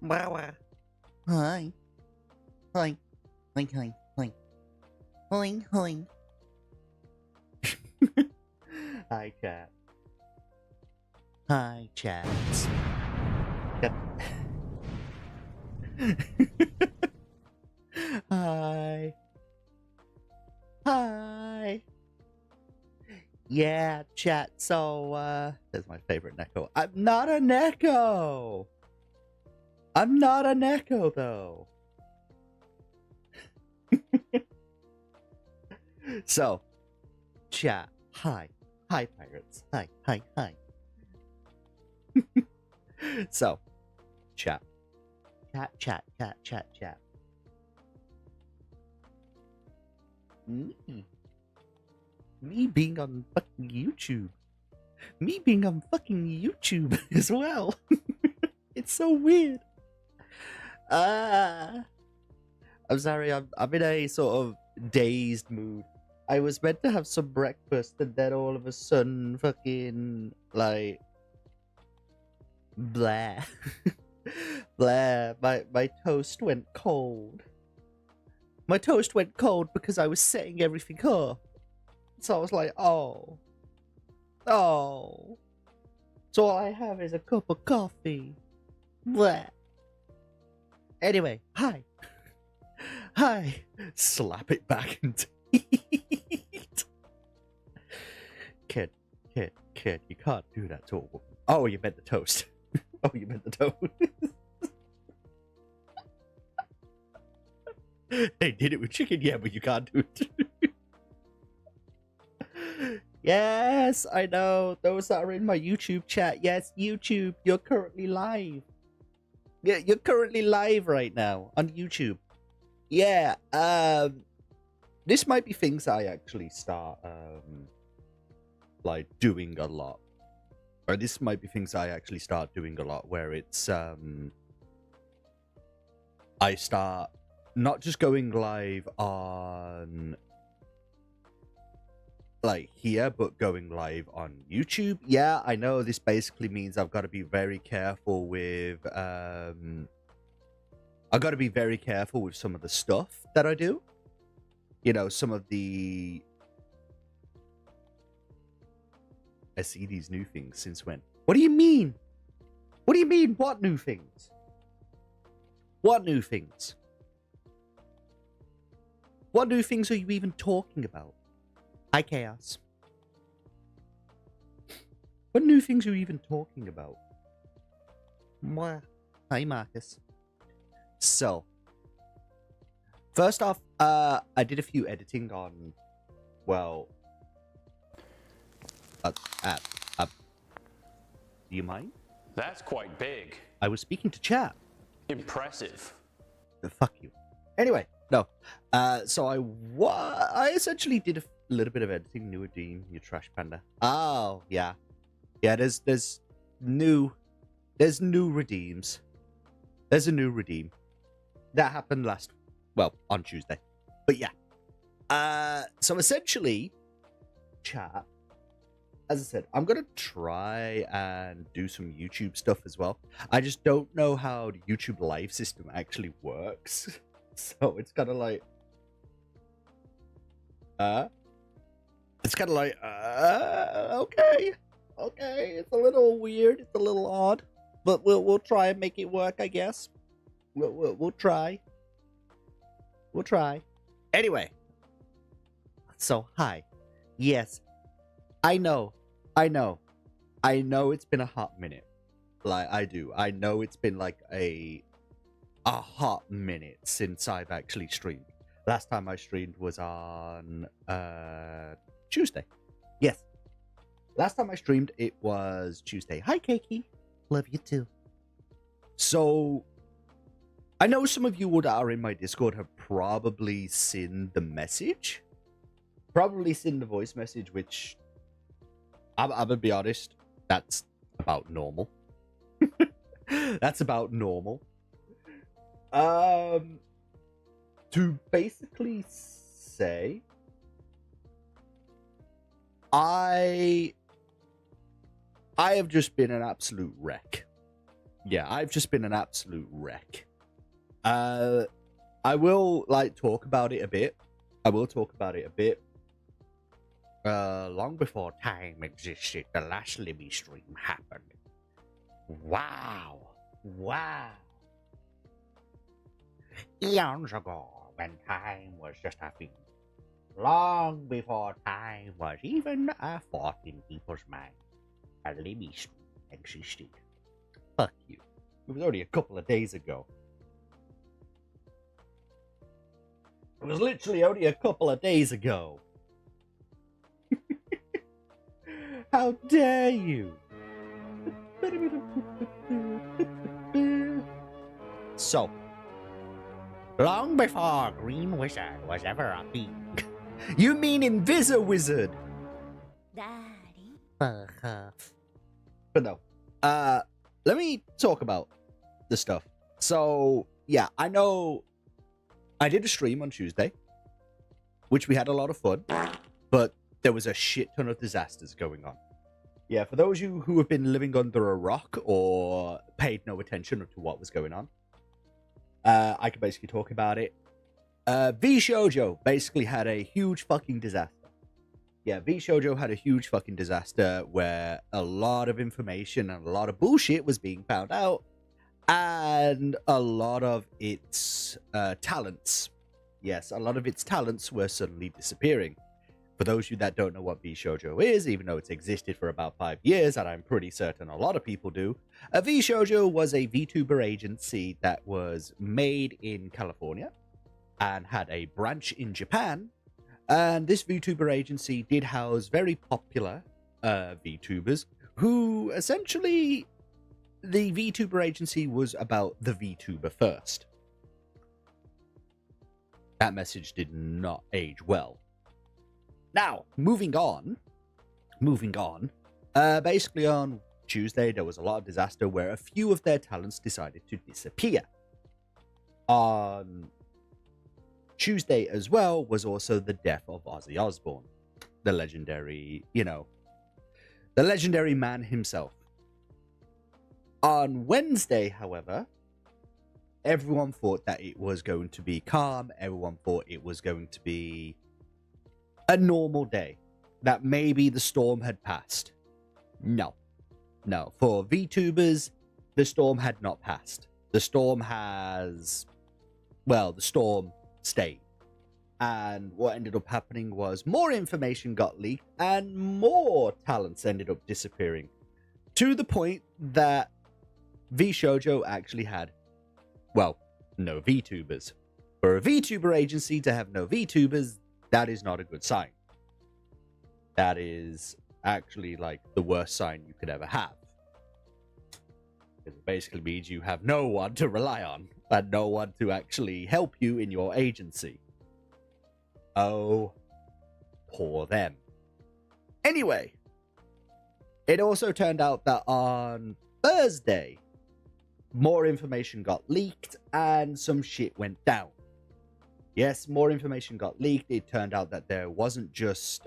Hi. Hi. Hi. Hi. Hi. Hi. Hi. Hi, chat. Hi, chats. Hi. Hi. Yeah, chat. So, that's my favorite Neko. I'm not a Neko! I'm not a Neko, though. So, chat. Hi. Hi, pirates. Hi. Hi. Hi. So, chat. Chat. Me being on fucking YouTube. Me being on fucking YouTube as well. It's so weird. I'm sorry, I'm in a sort of dazed mood. I was meant to have some breakfast and then all of a sudden fucking like blah. Blah. My toast went cold. My toast went cold because I was setting everything up. So I was like, oh. So all I have is a cup of coffee. Blah. Anyway, hi. Hi. Slap it back and eat. Kid, you can't do that to a woman. Oh, you meant the toast. Oh, you meant the toast. They did it with chicken, yeah, but you can't do it. Yes, I know. Those that are in my YouTube chat. Yes, YouTube, you're currently live. Yeah, you're currently live right now on YouTube. Yeah, this might be things I actually start like doing a lot. Or this might be things I actually start doing a lot where it's I start not just going live on like here, but going live on YouTube. Yeah, I know this basically means I've got to be very careful with I've got to be very careful with some of the stuff that I do. You know, some of the I see these new things since when? What do you mean? What do you mean? What new things? What new things? What new things are you even talking about? Hi, Chaos. What new things are you even talking about? Mwah. Hi, Marcus. So, first off, I did a few editing on, well, do you mind? That's quite big. I was speaking to chat. Impressive. Fuck you. Anyway, no. So I essentially did a little bit of editing. New Dean, you trash panda. Oh, yeah. Yeah, there's new redeems. There's a new redeem. That happened on Tuesday. But yeah. So essentially, chat, as I said, I'm gonna try and do some YouTube stuff as well. I just don't know how the YouTube live system actually works. So it's kind of like okay. It's a little weird, it's a little odd, but we'll try and make it work, I guess. We'll try. Anyway, so hi. Yes, I know it's been a hot minute. Like, I know it's been like a hot minute since I've actually streamed. Last time I streamed was on Tuesday. Yes, last time I streamed it was Tuesday. Hi, Keiki. Love you too. So I know some of you that are in my Discord have probably seen the message, probably seen the voice message, which I'm gonna be honest, that's about normal. That's about normal. To basically say, I have just been an absolute wreck. yeah, I've just been an absolute wreck. I will talk about it a bit. I will talk about it a bit. Long before time existed, the last Libby stream happened. Wow. Eons ago, when time was just a thing. Long before time was even a thought in people's minds, a Libby stream existed. Fuck you. It was only a couple of days ago. It was literally only a couple of days ago. How dare you? So, long before Green Wizard was ever a thing. You mean Invisi-Wizard? Daddy. But no. Let me talk about the stuff. So, yeah, I know I did a stream on Tuesday, which we had a lot of fun, but there was a shit ton of disasters going on. Yeah, for those of you who have been living under a rock or paid no attention to what was going on, I can basically talk about it. VShojo basically had a huge fucking disaster. Yeah, VShojo had a huge fucking disaster where a lot of information and a lot of bullshit was being found out, and a lot of its talents, yes, a lot of its talents were suddenly disappearing. For those of you that don't know what VShojo is, even though it's existed for about 5 years, and I'm pretty certain a lot of people do, VShojo was a VTuber agency that was made in California and had a branch in Japan. And this VTuber agency did house very popular VTubers who essentially, the VTuber agency was about the VTuber first. That message did not age well. Now, moving on. Basically on Tuesday, there was a lot of disaster where a few of their talents decided to disappear. On Tuesday as well was also the death of Ozzy Osbourne, the legendary, the legendary man himself. On Wednesday, however, everyone thought that it was going to be calm. Everyone thought it was going to be a normal day, that maybe the storm had passed. No. For VTubers, the storm had not passed. The storm stayed. And what ended up happening was more information got leaked and more talents ended up disappearing, to the point that VShojo actually had, no VTubers. For a VTuber agency to have no VTubers, that is not a good sign. That is actually the worst sign you could ever have. It basically means you have no one to rely on and no one to actually help you in your agency. Oh, poor them. Anyway, it also turned out that on Thursday, more information got leaked and some shit went down. Yes, more information got leaked. It turned out that there wasn't just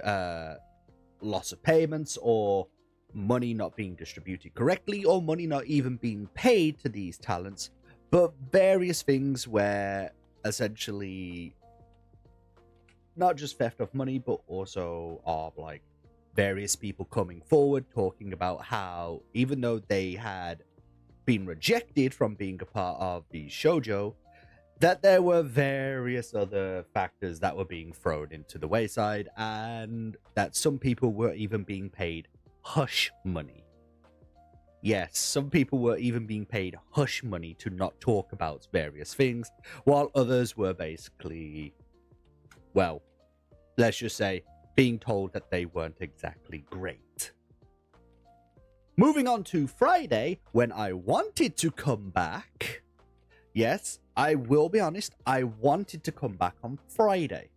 loss of payments or money not being distributed correctly or money not even being paid to these talents, but various things where essentially not just theft of money, but also of various people coming forward talking about how even though they had been rejected from being a part of the shoujo, that there were various other factors that were being thrown into the wayside, and that some people were even being paid hush money. Yes, some people were even being paid hush money to not talk about various things, while others were basically, let's just say, being told that they weren't exactly great. Moving on to Friday, when I wanted to come back. Yes, I will be honest, I wanted to come back on Friday.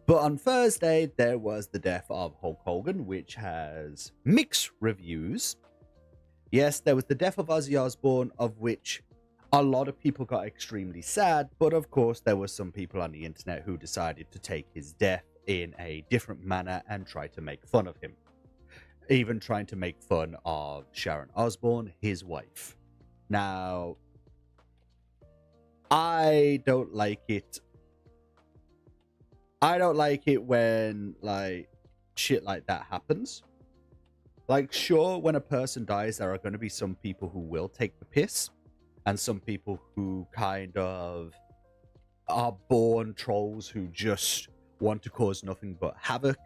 But on Thursday, there was the death of Hulk Hogan, which has mixed reviews. Yes, there was the death of Ozzy Osbourne, of which a lot of people got extremely sad, but of course there were some people on the internet who decided to take his death in a different manner and try to make fun of him. Even trying to make fun of Sharon Osbourne, his wife. Now, I don't like it. I don't like it when, like, shit like that happens. Like, sure, when a person dies, there are going to be some people who will take the piss, and some people who kind of are born trolls who just want to cause nothing but havoc.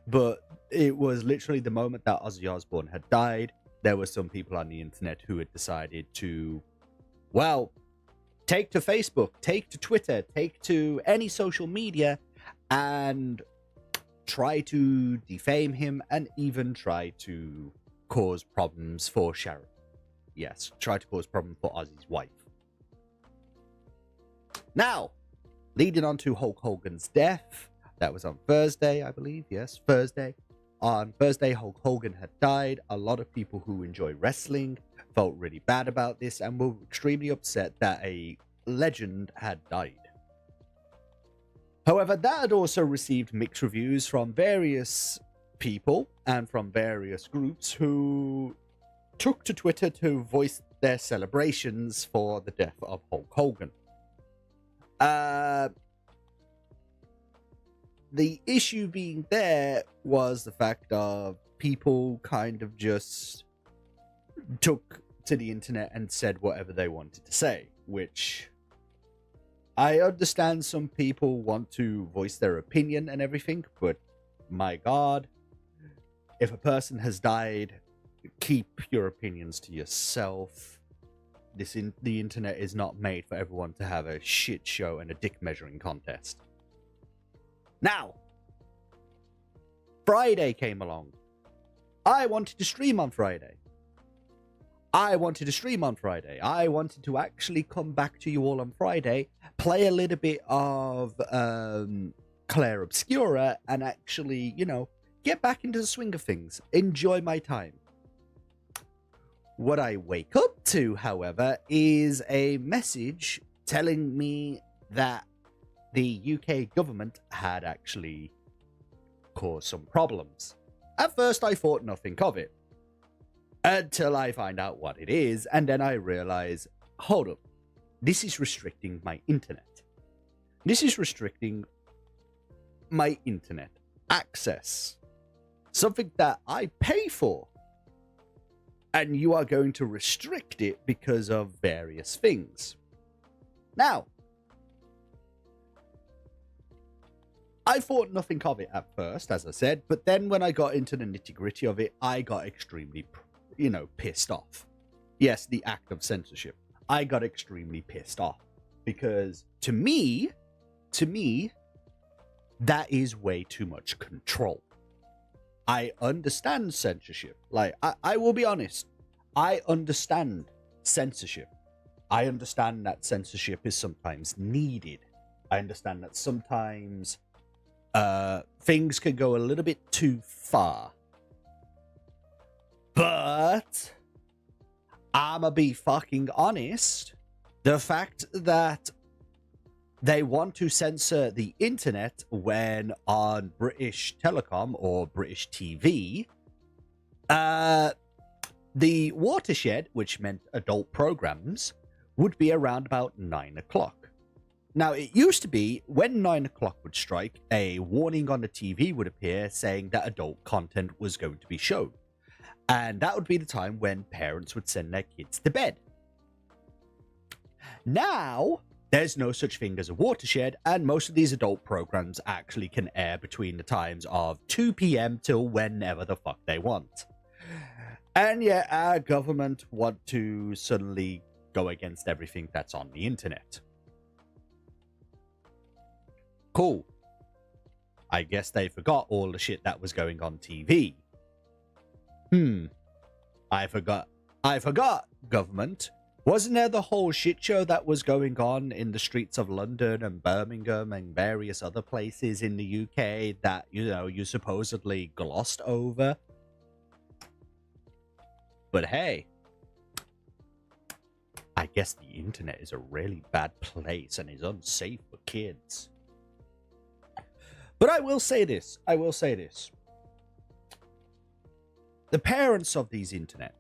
But it was literally the moment that Ozzy Osbourne had died, there were some people on the internet who had decided to, well, take to Facebook, take to Twitter, take to any social media, and try to defame him and even try to cause problems for Sharon. Yes, try to cause problems for Ozzy's wife. Now, leading on to Hulk Hogan's death, that was on Thursday, I believe. Yes, Thursday. On Thursday, Hulk Hogan had died. A lot of people who enjoy wrestling felt really bad about this and were extremely upset that a legend had died. However, that had also received mixed reviews from various people and from various groups who took to Twitter to voice their celebrations for the death of Hulk Hogan. The issue being there was the fact of people kind of just took to the internet and said whatever they wanted to say, which I understand some people want to voice their opinion and everything, but my God, if a person has died, keep your opinions to yourself. The internet is not made for everyone to have a shit show and a dick measuring contest. Now, Friday came along. I wanted to stream on Friday. I wanted to actually come back to you all on Friday, play a little bit of Claire Obscura, and actually, get back into the swing of things. Enjoy my time. What I wake up to, however, is a message telling me that the UK government had actually caused some problems. At first, I thought nothing of it. Until I find out what it is, and then I realize, hold up, this is restricting my internet. This is restricting my internet access. Something that I pay for. And you are going to restrict it because of various things. Now, I thought nothing of it at first, as I said, but then when I got into the nitty-gritty of it, I got extremely, pissed off. Yes, the act of censorship. I got extremely pissed off because to me, that is way too much control. I understand censorship. Like, I will be honest. I understand censorship. I understand that censorship is sometimes needed. I understand that sometimes things can go a little bit too far. But I'ma be fucking honest. The fact that they want to censor the internet when on British Telecom or British TV, the watershed, which meant adult programs, would be around about 9 o'clock. Now, it used to be when 9 o'clock would strike, a warning on the TV would appear saying that adult content was going to be shown. And that would be the time when parents would send their kids to bed. Now, there's no such thing as a watershed, and most of these adult programs actually can air between the times of 2 p.m. till whenever the fuck they want. And yet, our government want to suddenly go against everything that's on the internet. Cool. I guess they forgot all the shit that was going on TV. I forgot, government. Wasn't there the whole shit show that was going on in the streets of London and Birmingham and various other places in the UK that, you supposedly glossed over? But hey, I guess the internet is a really bad place and is unsafe for kids. But I will say this. The parents of these internet,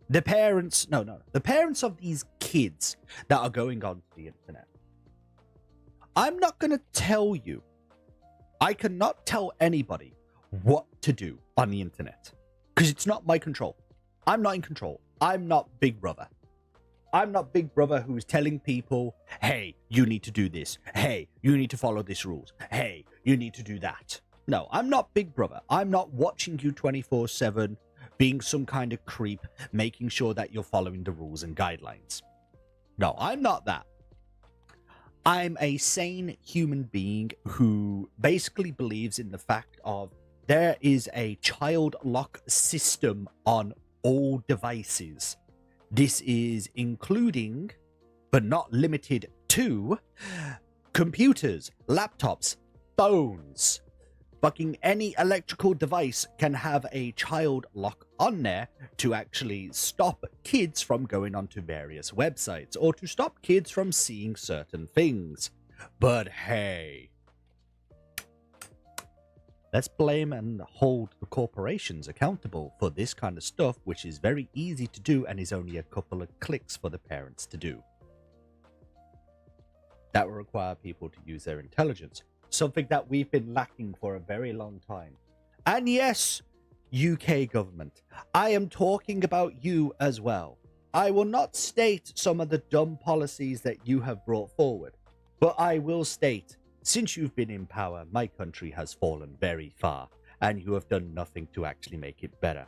the parents, no, the parents of these kids that are going onto the internet. I'm not going to tell you. I cannot tell anybody what to do on the internet because it's not my control. I'm not in control. I'm not Big Brother. I'm not Big Brother who's telling people, hey, you need to do this. Hey, you need to follow these rules. Hey, you need to do that. No, I'm not Big Brother. I'm not watching you 24/7, being some kind of creep, making sure that you're following the rules and guidelines. No, I'm not that. I'm a sane human being who basically believes in the fact of there is a child lock system on all devices. This is including, but not limited to, computers, laptops, phones. Fucking any electrical device can have a child lock on there to actually stop kids from going onto various websites or to stop kids from seeing certain things. But hey, let's blame and hold the corporations accountable for this kind of stuff, which is very easy to do and is only a couple of clicks for the parents to do. That will require people to use their intelligence. Something that we've been lacking for a very long time. And yes, UK government, I am talking about you as well. I will not state some of the dumb policies that you have brought forward, but I will state, since you've been in power, my country has fallen very far, and you have done nothing to actually make it better.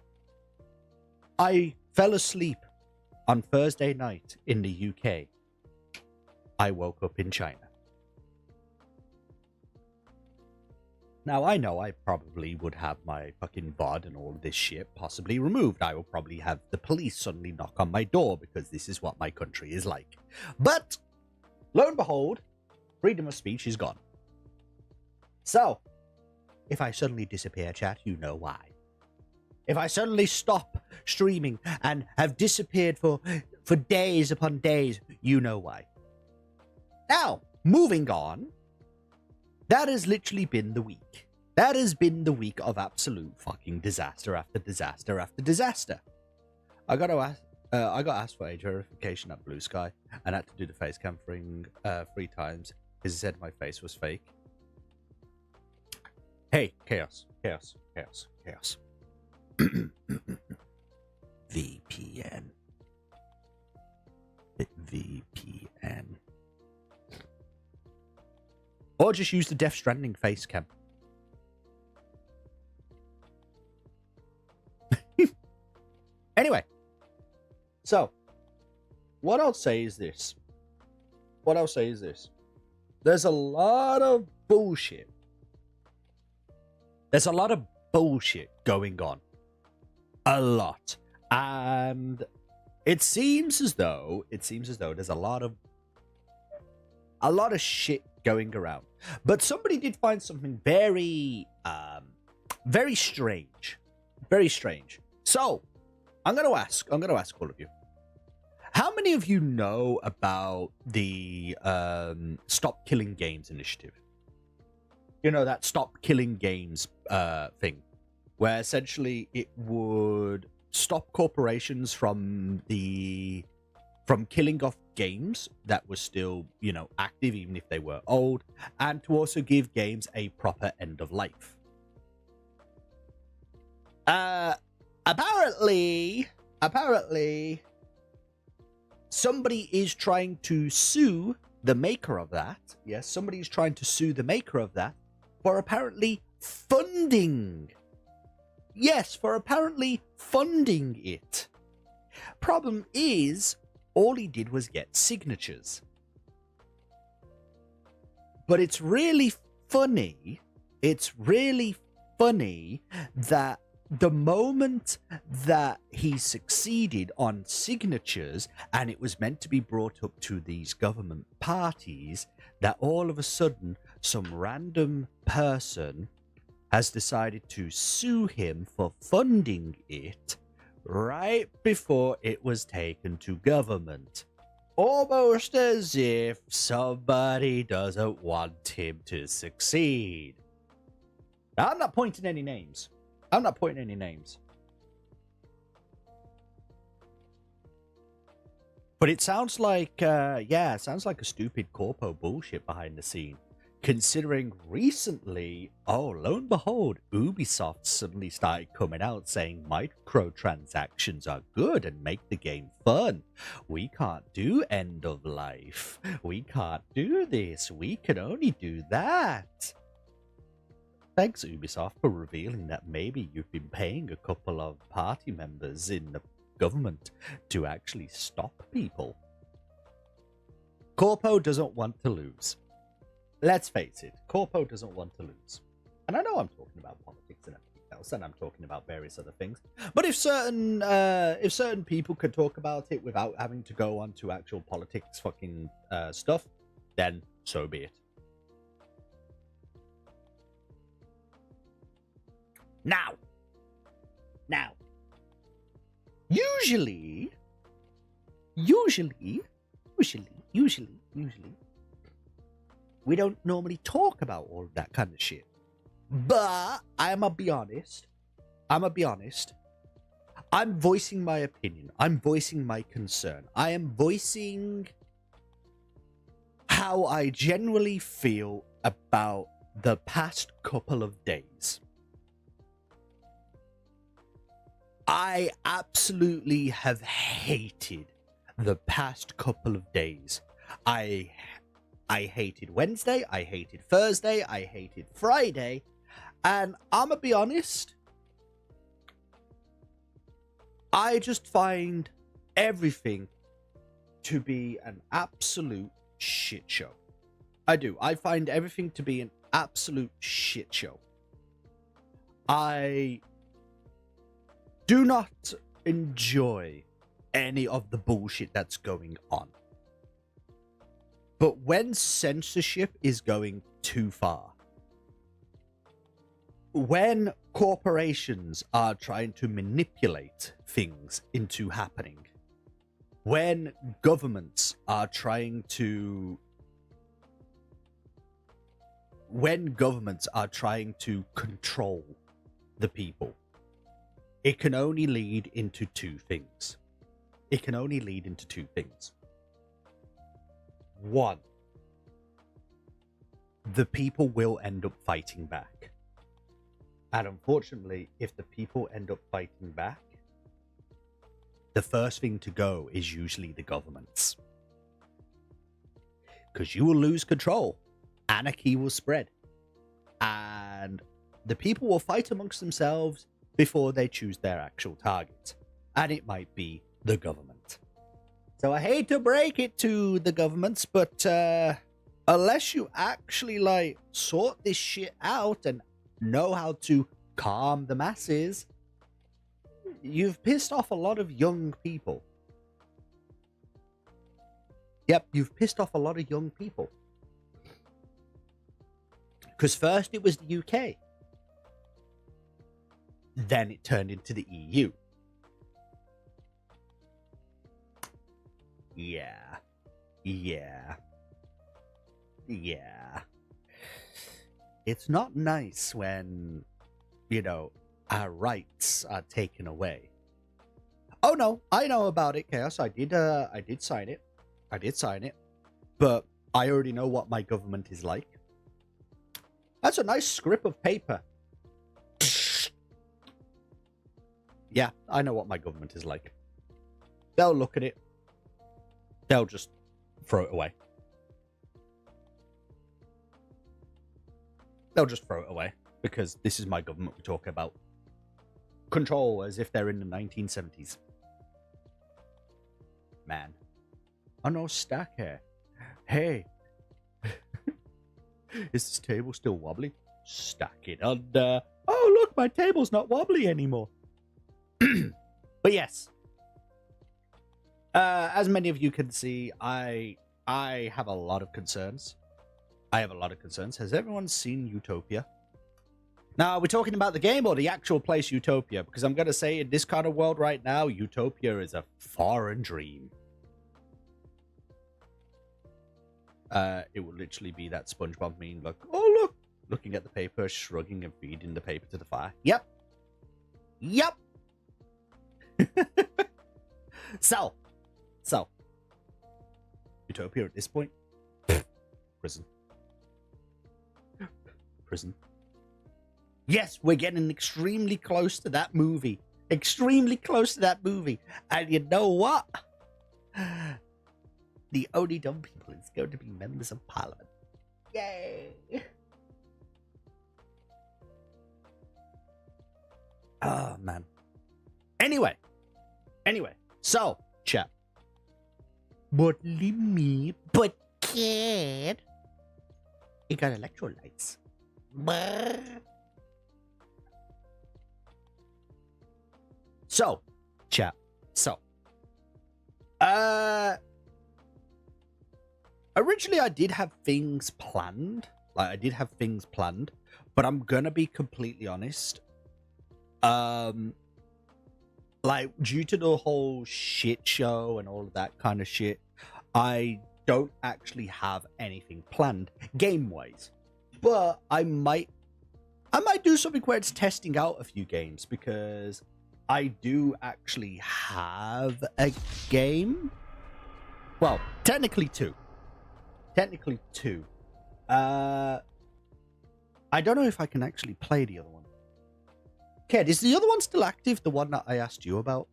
I fell asleep on Thursday night in the UK. I woke up in China. Now, I know I probably would have my fucking VOD and all of this shit possibly removed. I will probably have the police suddenly knock on my door because this is what my country is like. But, lo and behold, freedom of speech is gone. So, if I suddenly disappear, chat, you know why. If I suddenly stop streaming and have disappeared for days upon days, you know why. Now, moving on. That has literally been the week. That has been the week of absolute fucking disaster after disaster after disaster. I got asked for age verification at Blue Sky and had to do the face cam thing 3 times because he said my face was fake. Hey, chaos. VPN. Or just use the Death Stranding face cam. Anyway. So, what I'll say is this. There's a lot of bullshit. There's a lot of bullshit going on. A lot. And it seems as though there's a lot of shit going around. But somebody did find something very strange. Very strange. So, I'm going to ask all of you. How many of you know about the Stop Killing Games initiative? You know, that Stop Killing Games thing, where essentially it would stop corporations from killing off games that were still, you know, active, even if they were old, and to also give games a proper end of life. Apparently, somebody is trying to sue the maker of that. Yes, somebody is trying to sue the maker of that for apparently funding. Yes, for apparently funding it. Problem is, all he did was get signatures. But it's really funny that the moment that he succeeded on signatures and it was meant to be brought up to these government parties, that all of a sudden some random person has decided to sue him for funding it right before it was taken to government. Almost as if somebody doesn't want him to succeed. Now, I'm not pointing any names. But it sounds like, yeah, it sounds like a stupid corpo bullshit behind the scene. Considering recently, oh, lo and behold, Ubisoft suddenly started coming out saying microtransactions are good and make the game fun. We can't do end of life. We can't do this. We can only do that. Thanks, Ubisoft, for revealing that maybe you've been paying a couple of party members in the government to actually stop people. Corpo doesn't want to lose. Let's face it, Corpo doesn't want to lose. And I know I'm talking about politics and everything else, and I'm talking about various other things. But if certain people could talk about it without having to go on to actual politics fucking stuff, then so be it. Now, usually, we don't normally talk about all of that kind of shit. But I'ma be honest. I'm voicing my opinion. I'm voicing my concern. I am voicing how I generally feel about the past couple of days. I absolutely have hated the past couple of days. I hated Wednesday, I hated Thursday, I hated Friday, and I'ma be honest, I just find everything to be an absolute shit show. I do. I find everything to be an absolute shit show. I do not enjoy any of the bullshit that's going on. But when censorship is going too far, when corporations are trying to manipulate things into happening, when governments are trying to control the people, it can only lead into two things. One, the people will end up fighting back. And unfortunately, if the people end up fighting back, the first thing to go is usually the governments. Because you will lose control. Anarchy will spread. And the people will fight amongst themselves before they choose their actual target. And it might be the government. So I hate to break it to the governments, but unless you actually sort this shit out and know how to calm the masses, you've pissed off a lot of young people. Yep, you've pissed off a lot of young people. Because first it was the UK. Then it turned into the EU. Yeah. It's not nice when, our rights are taken away. Oh no, I know about it, Chaos. I did sign it. But I already know what my government is like. That's a nice script of paper. Yeah, I know what my government is like. They'll look at it. They'll just throw it away. Because this is my government we talk about. Control as if they're in the 1970s. Man. Oh no, Stack here. Hey. Is this table still wobbly? Stack it under. Oh look, my table's not wobbly anymore. But yes. As many of you can see, I have a lot of concerns. Has everyone seen Utopia? Now, are we talking about the game or the actual place Utopia? Because I'm going to say in this kind of world right now, Utopia is a foreign dream. It will literally be that SpongeBob meme, like, oh look, looking at the paper, shrugging and feeding the paper to the fire. Yep. So, Utopia at this point? Prison. Prison. Yes, we're getting extremely close to that movie. Extremely close to that movie. And you know what? The only dumb people is going to be members of parliament. Yay! Oh, man. Anyway. So, chat. But me, but kid. You got electrolytes. Brr. So, chat. So, originally I did have things planned. But I'm gonna be completely honest. Like, due to the whole shit show and all of that kind of shit, I don't actually have anything planned game-wise. But I might do something where it's testing out a few games, because I do actually have a game. Well, technically two. I don't know if I can actually play the other one. Ked, is the other one still active? The one that I asked you about?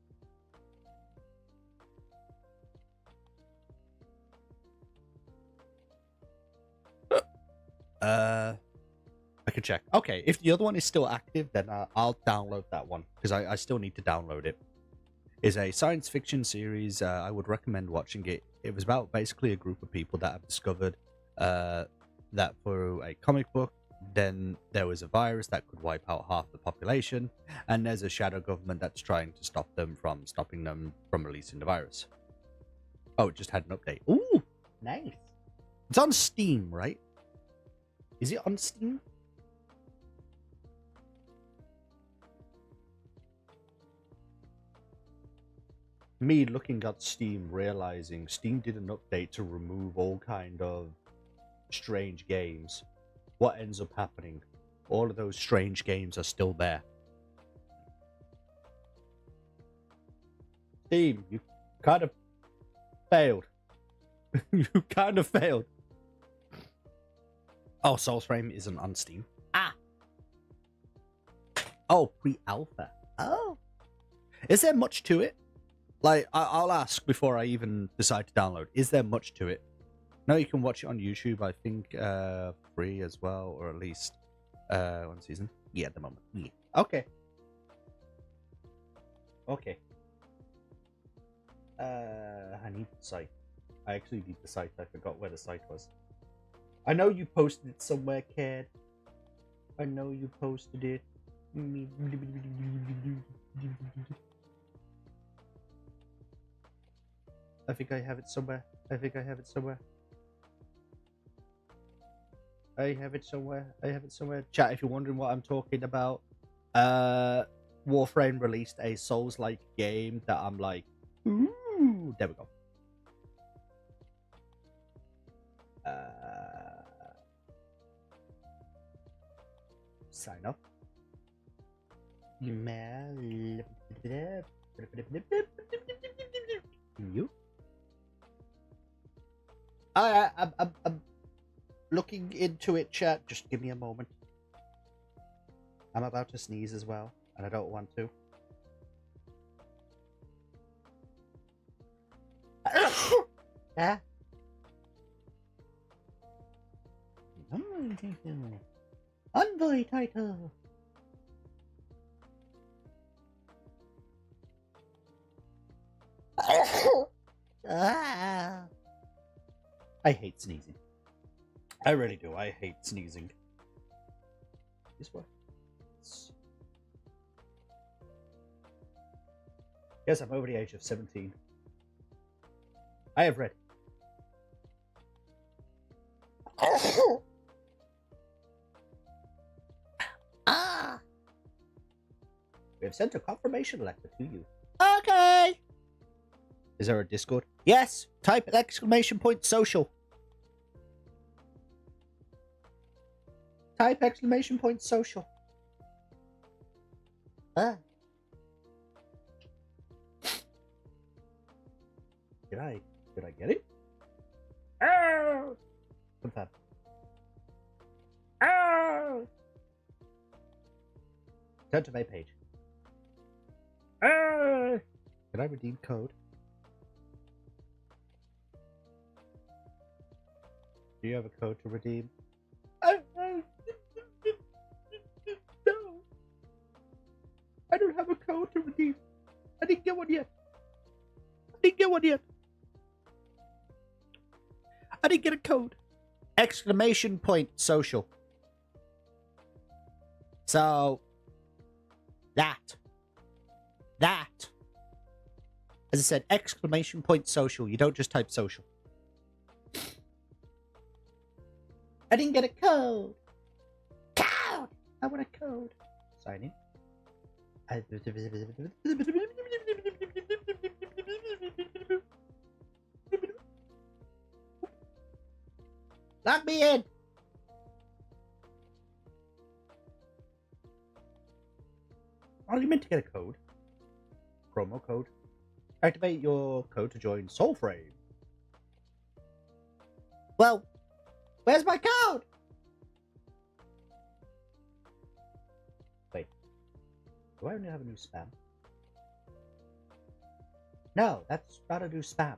I could check. Okay, if the other one is still active, then I'll download that one, because I still need to download it. It's a science fiction series. I would recommend watching it. It was about basically a group of people that have discovered that through a comic book, then there was a virus that could wipe out half the population, and there's a shadow government that's trying to stop them from releasing the virus. Oh, it just had an update. Ooh, nice. It's on Steam, right? Is it on Steam? Me looking at Steam, realizing Steam did an update to remove all kind of strange games. What ends up happening? All of those strange games are still there. Steam, you kind of failed. You kind of failed. Oh, Soulsframe isn't on Steam. Ah. Oh, pre-alpha. Oh. Is there much to it? Like, I'll ask before I even decide to download. Is there much to it? No, you can watch it on YouTube, I think, free as well, or at least one season. Yeah, at the moment. Yeah. Okay. Okay. I need the site. I actually need the site. I forgot where the site was. I know you posted it somewhere, Cad. I know you posted it. I think I have it somewhere. I have it somewhere. Chat, if you're wondering what I'm talking about, Warframe released a Souls-like game that I'm like, ooh, there we go. Sign up. Email. You? I'm looking into it, chat. Just give me a moment. I'm about to sneeze as well, and I don't want to. Ah. Envoy title. Ah. I hate sneezing. I really do. I hate sneezing. This way. Yes, I'm over the age of 17. I have read. Ah. We have sent a confirmation letter to you. Okay. Is there a Discord? Yes. Type !social. Type !social. Ah. Did I get it? Oh! Confirm. Oh! Turn to my page. Oh! Can I redeem code? Do you have a code to redeem? No. I don't have a code to redeem. I didn't get one yet. I didn't get a code. Exclamation point social. So that. As I said, exclamation point social. You don't just type social. I didn't get a code. Code! I want a code. Sign in. Lock me in. Oh, you meant to get a code. Promo code. Activate your code to join Soulframe. Well, where's my code? Wait. Do I only have a new spam? No, that's not a new spam.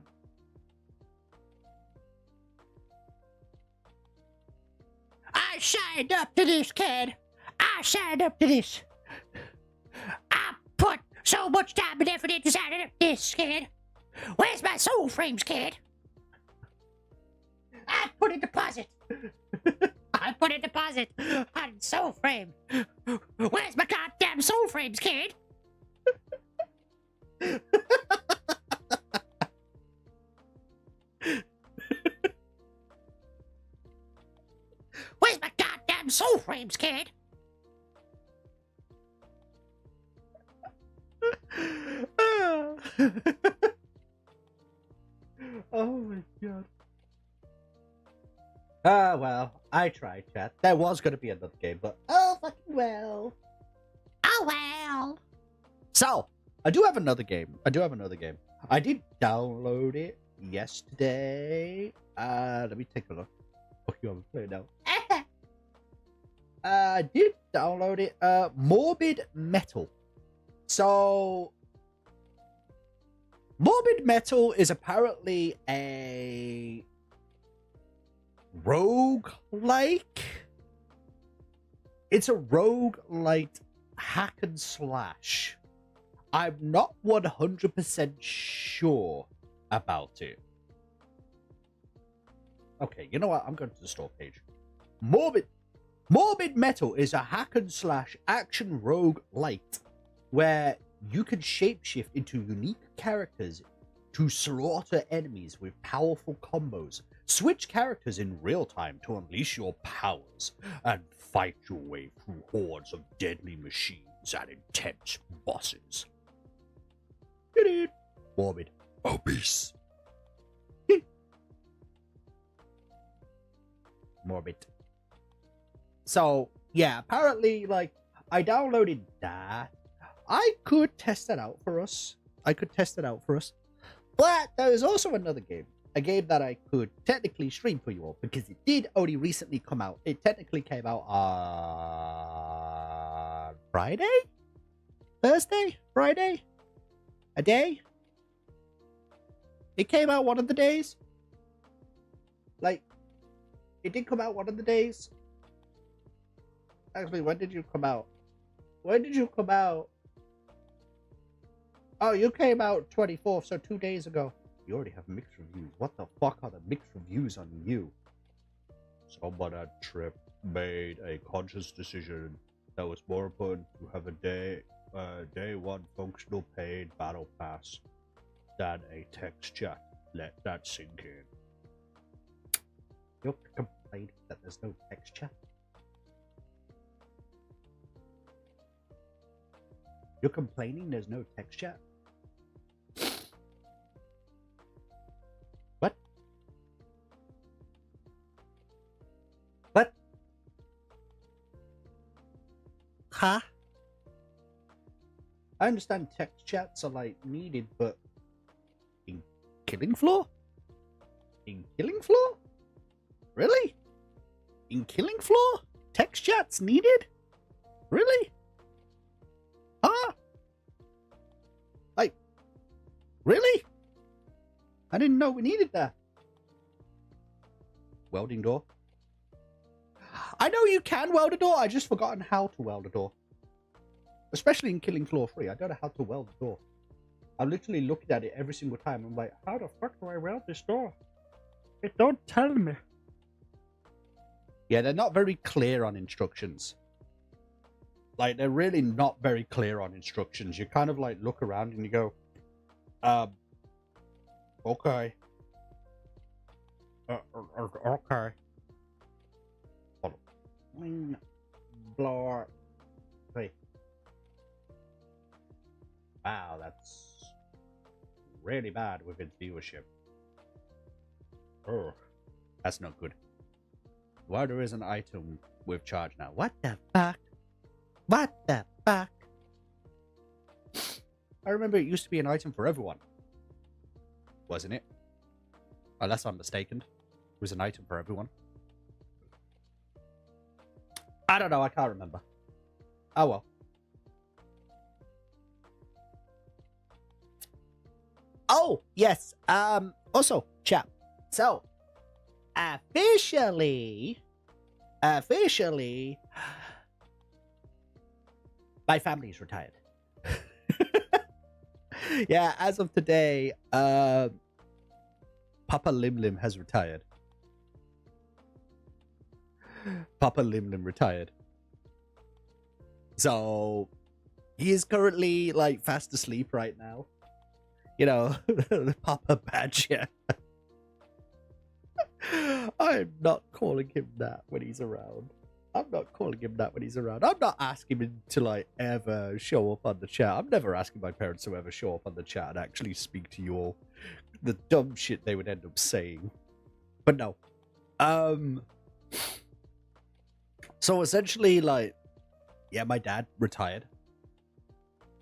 I signed up to this, kid. I signed up to this. I put so much time and effort into signing up this, kid. Where's my soul frames, kid? I put a deposit. I put a deposit on soul frame. Where's my goddamn soul frames, kid? Where's my goddamn soul frames, kid? Oh my god. Ah, well, I tried, chat. There was going to be another game, but oh fucking well. Oh well. So, I do have another game. I did download it yesterday. Let me take a look. Oh, you haven't played now. I did download it. Morbid Metal. So, Morbid Metal is apparently a roguelike. It's a roguelite hack and slash. I'm not 100% sure about it. Okay, you know what? I'm going to the store page. Morbid Metal is a hack and slash action roguelite where you can shapeshift into unique characters to slaughter enemies with powerful combos. Switch characters in real time to unleash your powers and fight your way through hordes of deadly machines and intense bosses. Morbid. Obese. Morbid. So, yeah, apparently, like, I downloaded that. I could test that out for us. But there is also another game. A game that I could technically stream for you all because it did only recently come out. It technically came out on Friday? Thursday? Friday? A day? It came out one of the days. Like, it did come out one of the days. Actually, when did you come out? Oh, you came out 24th, so 2 days ago. You already have mixed reviews. What the fuck are the mixed reviews on you? Someone at Trip made a conscious decision that was more important to have a day one functional paid battle pass than a text chat. Let that sink in. You're complaining that there's no text chat? You're complaining there's no text chat? What? What? Huh? I understand text chats are like needed, but in Killing Floor? In Killing Floor? Really? In Killing Floor? Text chats needed? Really? Huh? Like, really? I didn't know we needed that. Welding door. I know you can weld a door, I just forgotten how to weld a door. Especially in Killing Floor 3, I don't know how to weld a door. I'm literally looking at it every single time. I'm like, how the fuck do I weld this door? It don't tell me. Yeah, they're not very clear on instructions. Like, they're really not very clear on instructions. You kind of like look around and you go, okay. Okay. Hold on. Blower. Hey. Wow, that's really bad with its viewership. Oh, that's not good. Why there is an item with charge now? What the fuck? What the fuck? I remember it used to be an item for everyone. Wasn't it? Unless I'm mistaken. It was an item for everyone. I don't know, I can't remember. Oh well. Oh, yes. Also, chap. So, officially, my family's retired. Yeah, as of today, Papa Lim Lim has retired. Papa Lim Lim retired. So, he is currently, like, fast asleep right now. You know, Papa Badger. I'm not calling him that when he's around. I'm not calling him that when he's around. I'm not asking him to, like, ever show up on the chat. I'm never asking my parents to ever show up on the chat and actually speak to you all. The dumb shit they would end up saying. But no. So essentially, like, yeah, my dad retired.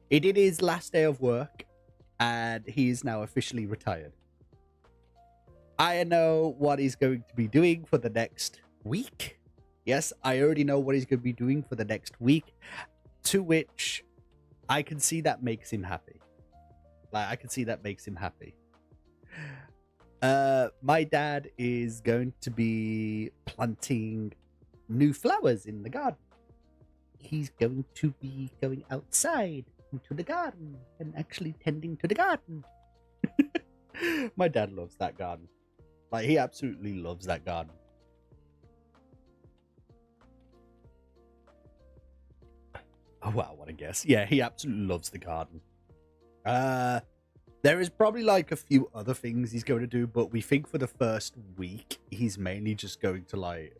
He did his last day of work, and he is now officially retired. I know what he's going to be doing for the next week. Yes, I already know what he's going to be doing for the next week, to which I can see that makes him happy. Like, I can see that makes him happy. My dad is going to be planting new flowers in the garden. He's going to be going outside into the garden and actually tending to the garden. My dad loves that garden. Like, he absolutely loves that garden. Oh, wow, what a guess. Yeah, he absolutely loves the garden. There is probably like a few other things he's going to do, but we think for the first week, he's mainly just going to like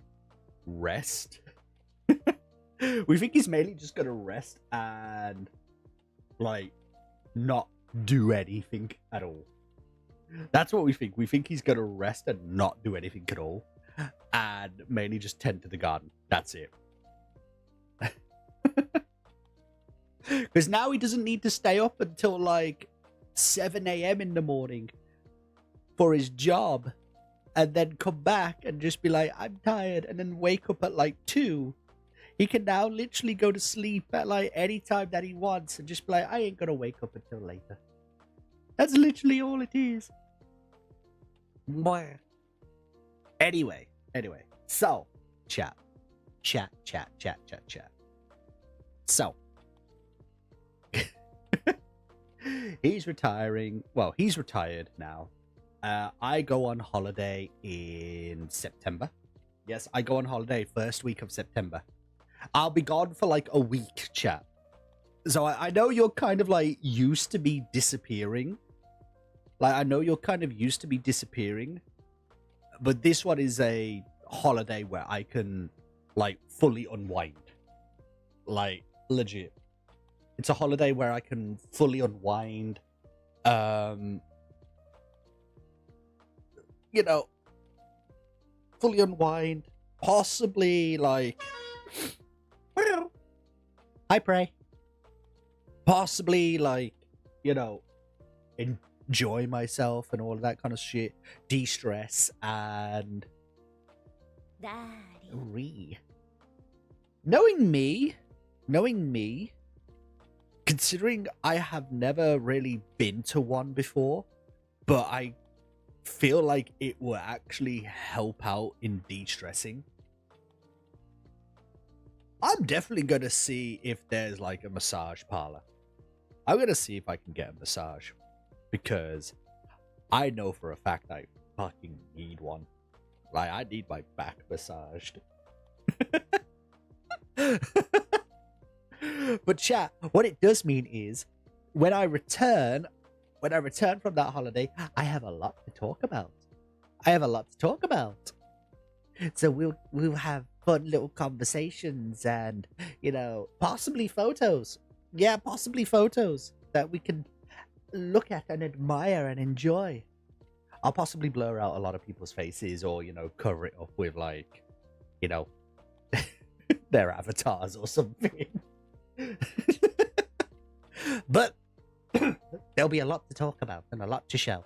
rest. We think he's mainly just going to rest and like not do anything at all. That's what we think. We think he's going to rest and not do anything at all, and mainly just tend to the garden. That's it. Because now he doesn't need to stay up until like 7 a.m. in the morning for his job and then come back and just be like, I'm tired, and then wake up at like 2. He can now literally go to sleep at like any time that he wants and just be like, I ain't gonna wake up until later. That's literally all it is. Anyway. So, chat. So, he's retiring. Well, he's retired now. I go on holiday in September. Yes, I go on holiday first week of September. I'll be gone for like a week, chat. So I know you're kind of like used to me disappearing. Like, I know you're kind of used to me disappearing. But this one is a holiday where I can like fully unwind. Like, legit. It's a holiday where I can fully unwind. You know, fully unwind. Possibly like, hi Prey. Possibly like, you know, enjoy myself and all of that kind of shit. De-stress and Daddy. Knowing me, considering I have never really been to one before, but I feel like it will actually help out in de-stressing. I'm definitely going to see if there's like a massage parlor. I'm going to see if I can get a massage because I know for a fact I fucking need one. Like, I need my back massaged. But chat, what it does mean is when I return from that holiday, I have a lot to talk about. So we'll have fun little conversations and, you know, possibly photos. Yeah, possibly photos that we can look at and admire and enjoy. I'll possibly blur out a lot of people's faces or, you know, cover it up with, like, you know, their avatars or something. But there'll be a lot to talk about and a lot to show.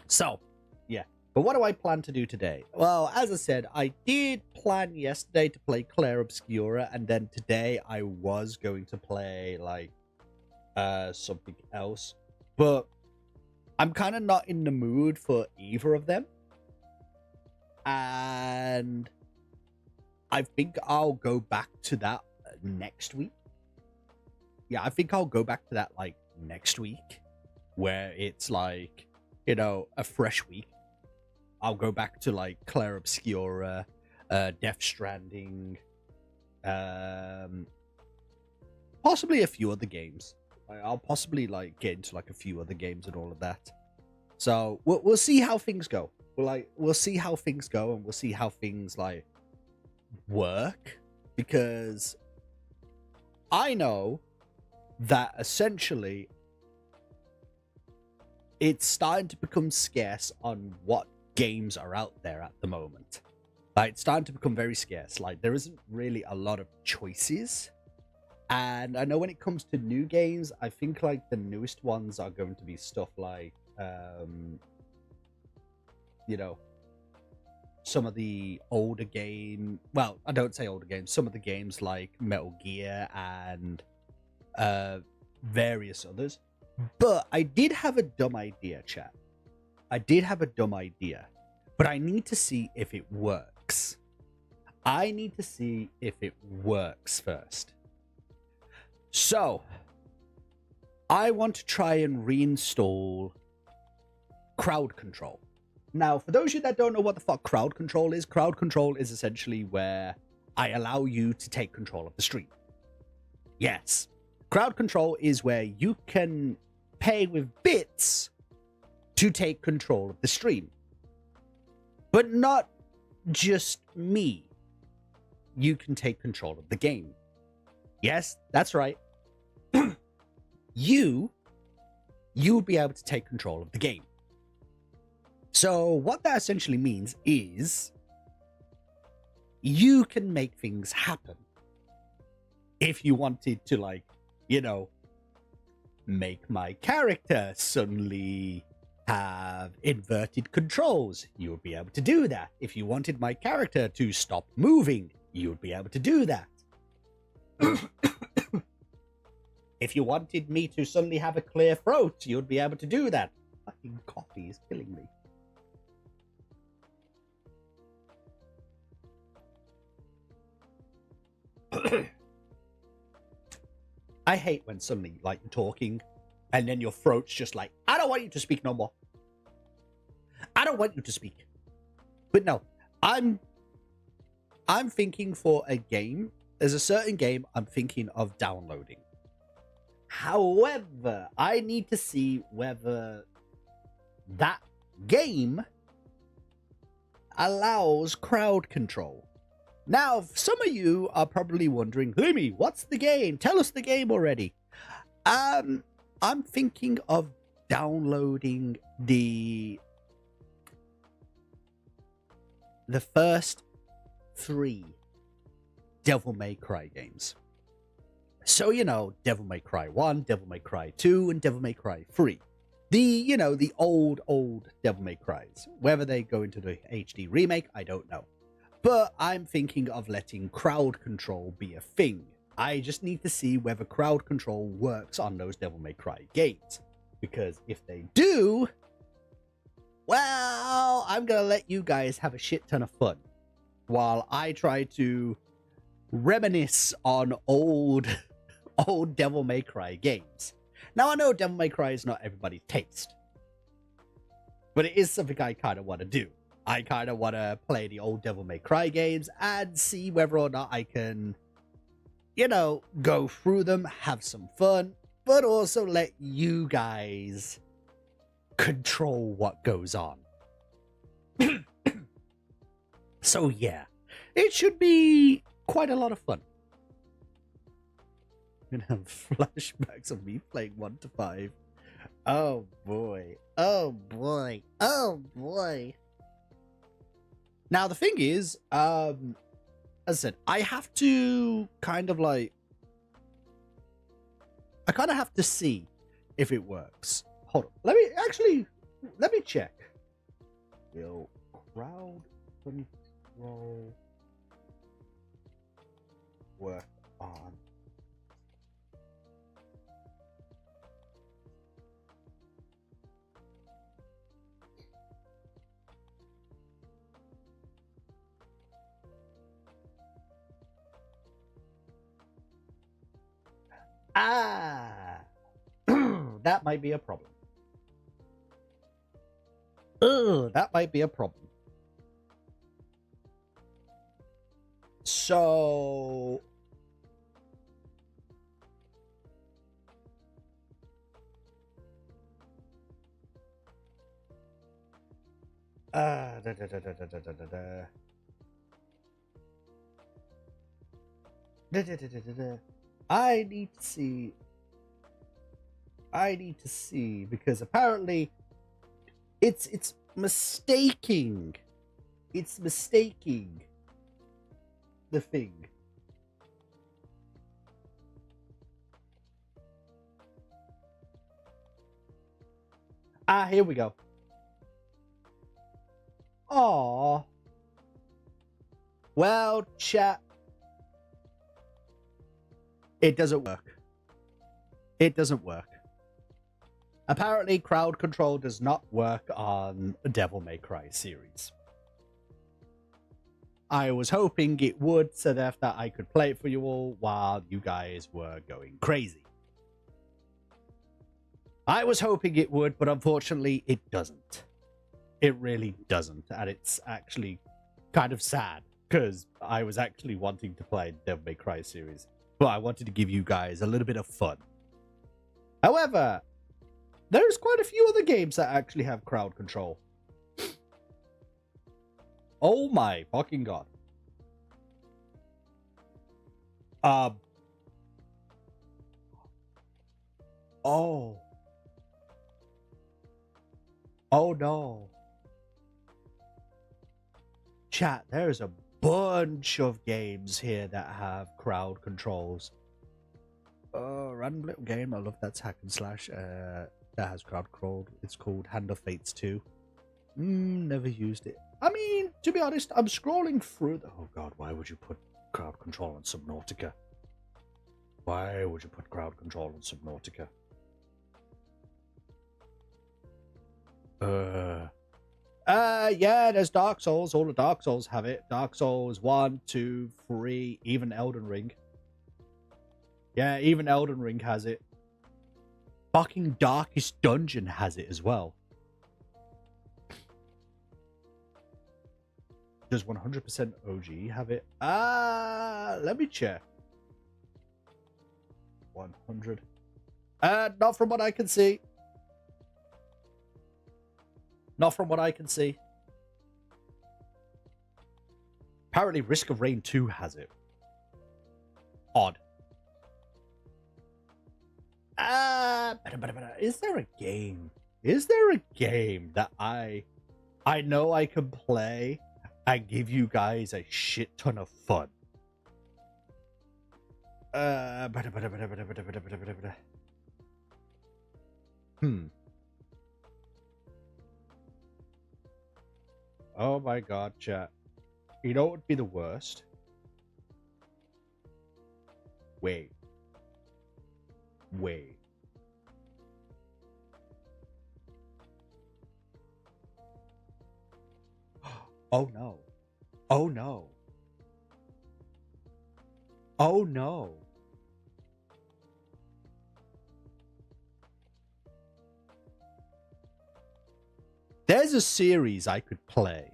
So, yeah. But what do I plan to do today? Well, as I said, I did plan yesterday to play Claire Obscura, and then today I was going to play, like, something else. But I'm kind of not in the mood for either of them. And I think I'll go back to that next week. Yeah, I think I'll go back to that, like, next week. Where it's, like, you know, a fresh week. I'll go back to, like, Claire Obscura, Death Stranding, possibly a few other games. I'll possibly, like, get into, like, a few other games and all of that. So we'll see how things go. We'll see how things go, and we'll see how things, like, work, because I know that essentially it's starting to become scarce on what games are out there at the moment. Like, it's starting to become very scarce. Like, there isn't really a lot of choices. And I know when it comes to new games, I think, like, the newest ones are going to be stuff like, you know, some of the older game. Well, I don't say older games. Some of the games like Metal Gear and various others. But I did have a dumb idea, chat. I did have a dumb idea, but I need to see if it works. I need to see if it works first. So, I want to try and reinstall crowd control. Now, for those of you that don't know what the fuck crowd control is essentially where I allow you to take control of the stream. Yes. Crowd control is where you can pay with bits to take control of the stream. But not just me. You can take control of the game. Yes, that's right. You'll be able to take control of the game. So what that essentially means is you can make things happen. If you wanted to, like, you know, make my character suddenly have inverted controls, you would be able to do that. If you wanted my character to stop moving, you would be able to do that. If you wanted me to suddenly have a clear throat, you would be able to do that. Fucking coffee is killing me. I hate when suddenly, like, you're talking and then your throat's just like, I don't want you to speak no more. I don't want you to speak. But no, I'm thinking for a game. There's a certain game I'm thinking of downloading. However, I need to see whether that game allows crowd control. Now, some of you are probably wondering, Gloomy, what's the game? Tell us the game already. I'm thinking of downloading the first 3 Devil May Cry games. So, you know, Devil May Cry 1, Devil May Cry 2, and Devil May Cry 3. the old Devil May Cries. Whether they go into the HD remake, I don't know. But I'm thinking of letting crowd control be a thing. I just need to see whether crowd control works on those Devil May Cry games. Because if they do, well, I'm gonna let you guys have a shit ton of fun while I try to reminisce on old Devil May Cry games. Now, I know Devil May Cry is not everybody's taste, but it is something I kind of want to do. I kind of want to play the old Devil May Cry games and see whether or not I can, go through them, have some fun, but also let you guys control what goes on. So yeah, it should be quite a lot of fun. I'm gonna have flashbacks of me playing 1 to 5. Oh boy. Oh boy. Oh boy. Now the thing is, as I said, I have to kind of have to see if it works. Hold on. Let me check. Will crowd control work on that might be a problem. That might be a problem. So I need to see because apparently it's mistaking the thing. Here we go. Aww. Well, chat. It doesn't work. It doesn't work. Apparently, crowd control does not work on Devil May Cry series. I was hoping it would, so that I could play it for you all while you guys were going crazy. I was hoping it would, but unfortunately, it doesn't. It really doesn't, and it's actually kind of sad, because I was actually wanting to play Devil May Cry series, but I wanted to give you guys a little bit of fun. However, there's quite a few other games that actually have crowd control. Oh my fucking god. Oh. Oh no. Chat, there's a bunch of games here that have crowd controls. Random little game. I love that's hack and slash. That has crowd control. It's called Hand of Fates 2. Never used it. I mean, to be honest, I'm scrolling through the... Oh god, why would you put crowd control on Subnautica? Why would you put crowd control on Subnautica? Yeah, there's Dark Souls. All the Dark Souls have it. Dark Souls 1, 2, 3, even Elden Ring. Yeah, even Elden Ring has it. Fucking Darkest Dungeon has it as well. Does 100% OG have it? Let me check. 100. Not from what I can see. Not from what I can see. Apparently Risk of Rain 2 has it. Odd. Is there a game? Is there a game that I know I can play and give you guys a shit ton of fun? Oh my god, chat. You know what would be the worst? Wait. Wait. Oh no. Oh no. Oh no. There's a series I could play,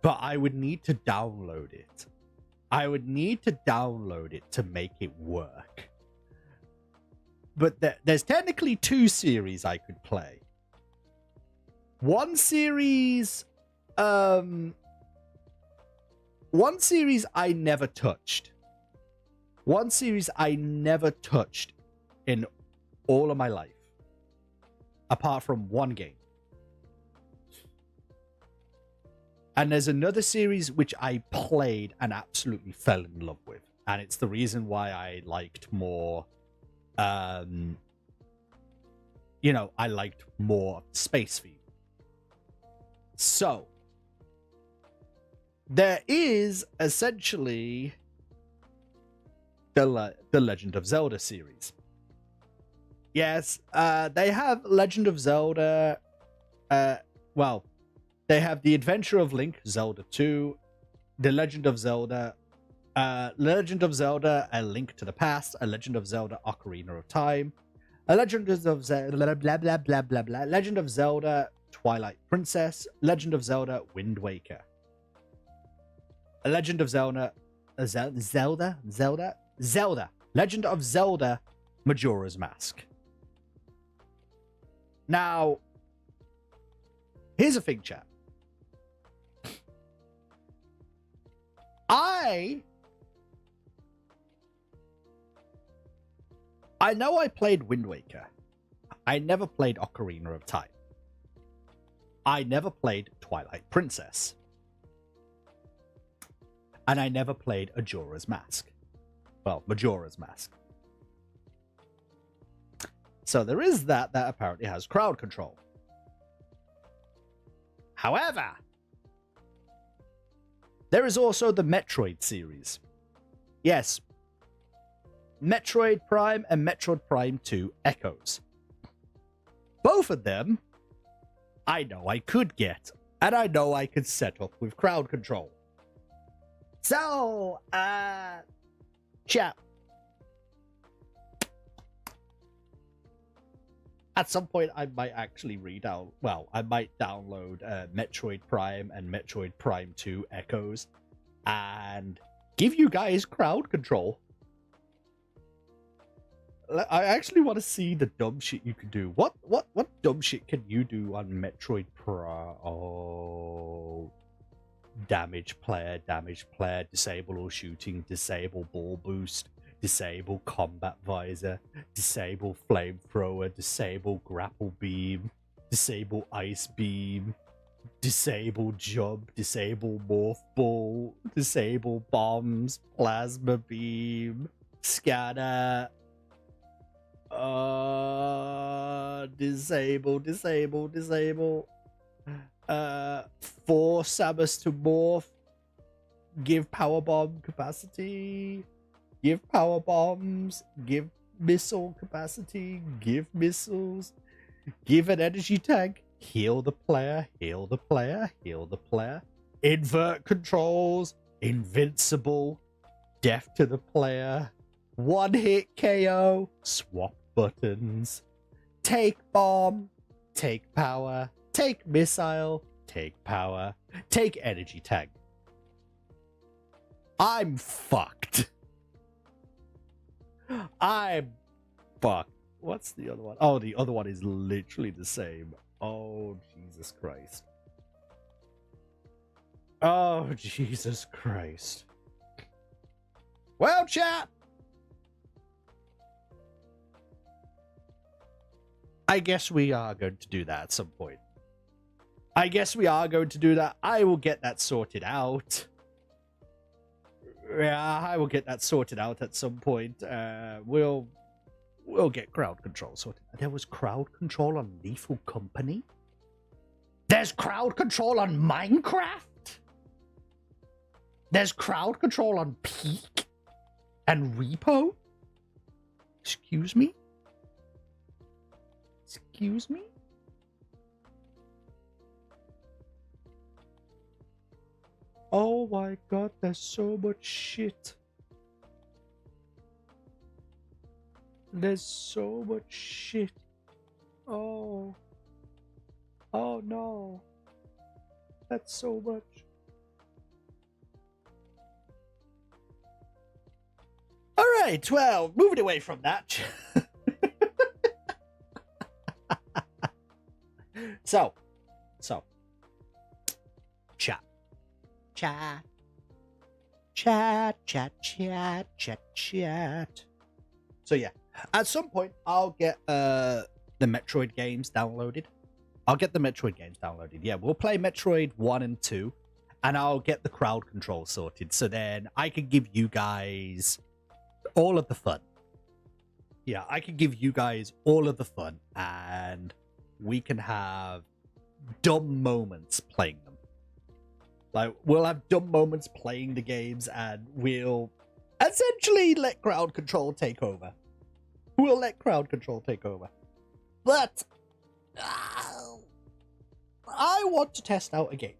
but I would need to download it. I would need to download it to make it work. But there's technically two series I could play. One series I never touched. One series I never touched in all of my life. Apart from one game. And there's another series which I played and absolutely fell in love with. And it's the reason why I liked more, I liked more Space Theme. So, there is essentially the Legend of Zelda series. Yes, they have Legend of Zelda, they have The Adventure of Link, Zelda 2, The Legend of Zelda, A Link to the Past, A Legend of Zelda Ocarina of Time, A Legend of Zelda, blah, blah, blah, blah, blah, Legend of Zelda Twilight Princess, Legend of Zelda Wind Waker, A Legend of Zelda, Legend of Zelda Majora's Mask. Now, here's a thing, chat. I know I played Wind Waker. I never played Ocarina of Time. I never played Twilight Princess. And I never played Majora's Mask. Well, Majora's Mask. So there is that apparently has crowd control. However, there is also the Metroid series. Yes, Metroid Prime and Metroid Prime 2 Echoes. Both of them, I know I could get, and I know I could set up with crowd control. So, chat. At some point, I might actually I might download Metroid Prime and Metroid Prime 2 Echoes and give you guys crowd control. I actually want to see the dumb shit you can do. What dumb shit can you do on Metroid Prime? Oh, damage player, disable all shooting, disable ball boost, disable combat visor, disable flamethrower, disable grapple beam, disable ice beam, disable jump, disable morph ball, disable bombs, plasma beam, scatter, disable, force Samus to morph, give power bomb capacity, give power bombs, give missile capacity, give missiles, give an energy tank, heal the player, invert controls, invincible, death to the player, one hit KO, swap buttons, take bomb, take power, take missile, take power, take energy tank. I'm fucked. I'm fucked. What's the other one? Oh, the other one is literally the same. Oh, Jesus Christ. Oh, Jesus Christ. Well, chat. I guess we are going to do that at some point. I will get that sorted out. Yeah, I will get that sorted out at some point. We'll get crowd control sorted. There was crowd control on Lethal Company? There's crowd control on Minecraft. There's crowd control on Peak and Repo. Excuse me? Excuse me? Oh my god, there's so much shit. There's so much shit. Oh. Oh no. That's so much. Alright, well, moving away from that. So. Chat. So yeah, at some point I'll get the Metroid games downloaded. Yeah, we'll play Metroid 1 and 2, and I'll get the crowd control sorted, so then I can give you guys all of the fun. Yeah, I can give you guys all of the fun, and we can have dumb moments playing them. Like, we'll have dumb moments playing the games, and we'll essentially let crowd control take over. But I want to test out a game.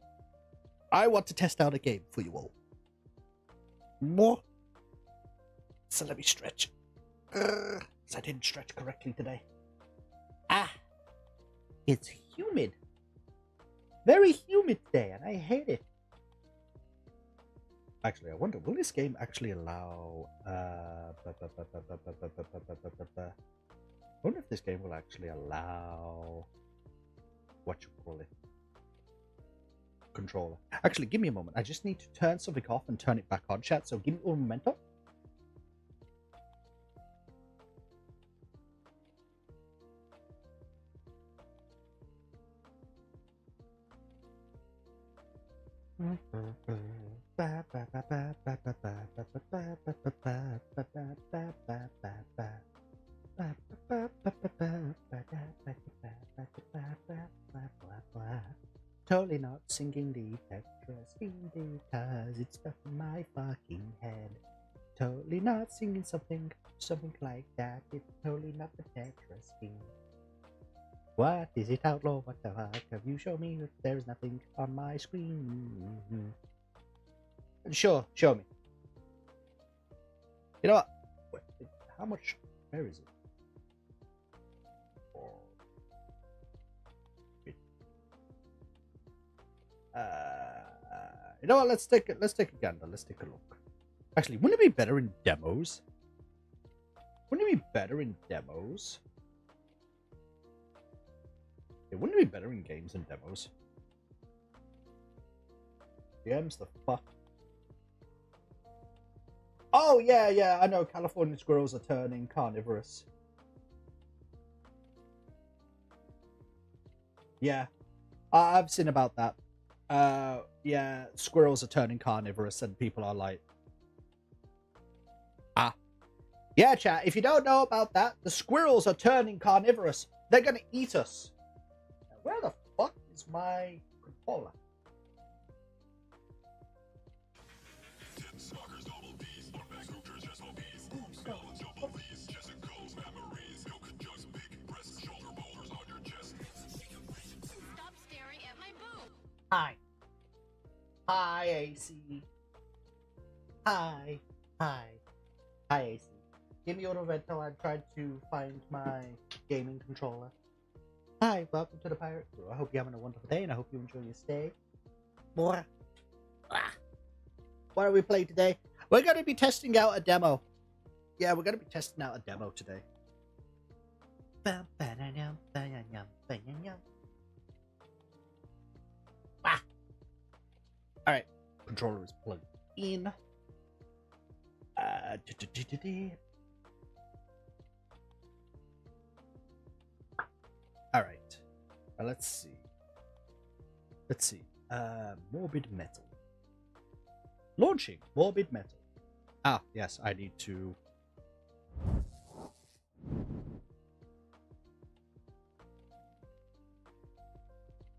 For you all. More. So let me stretch. Because I didn't stretch correctly today. It's humid. Very humid today, and I hate it. Actually, I wonder, will this game actually allow... I wonder if this game will actually allow... Controller. Actually, give me a moment. I just need to turn something off and turn it back on, chat. So give me a momento. Totally not singing the Tetris theme because it's stuck in my fucking head. Totally not singing something like that. It's totally not the Tetris theme. What is it, outlaw? What the fuck? Have you shown me that there's nothing on my screen? Sure, show me. You know what? Wait, how much? Where is it? You know what? Let's take a gander. Let's take a look. Actually, wouldn't it be better in demos? It wouldn't it be better in games and demos? DMs the fuck. Oh yeah, I know. California squirrels are turning carnivorous. Yeah, I've seen about that. Yeah, squirrels are turning carnivorous, and people are like, yeah, chat. If you don't know about that, the squirrels are turning carnivorous. They're gonna eat us. Where the fuck is my controller? Hi, AC. Hi, AC. Give me your rental. I'm trying to find my gaming controller. Hi, welcome to the Pirate Crew. I hope you're having a wonderful day, and I hope you enjoy your stay. More. What are we playing today? We're going to be testing out a demo. Yeah, we're going to be testing out a demo today. Alright, controller is plugged in. Alright, let's see. Morbid Metal. Launching Morbid Metal. Ah, yes, I need to...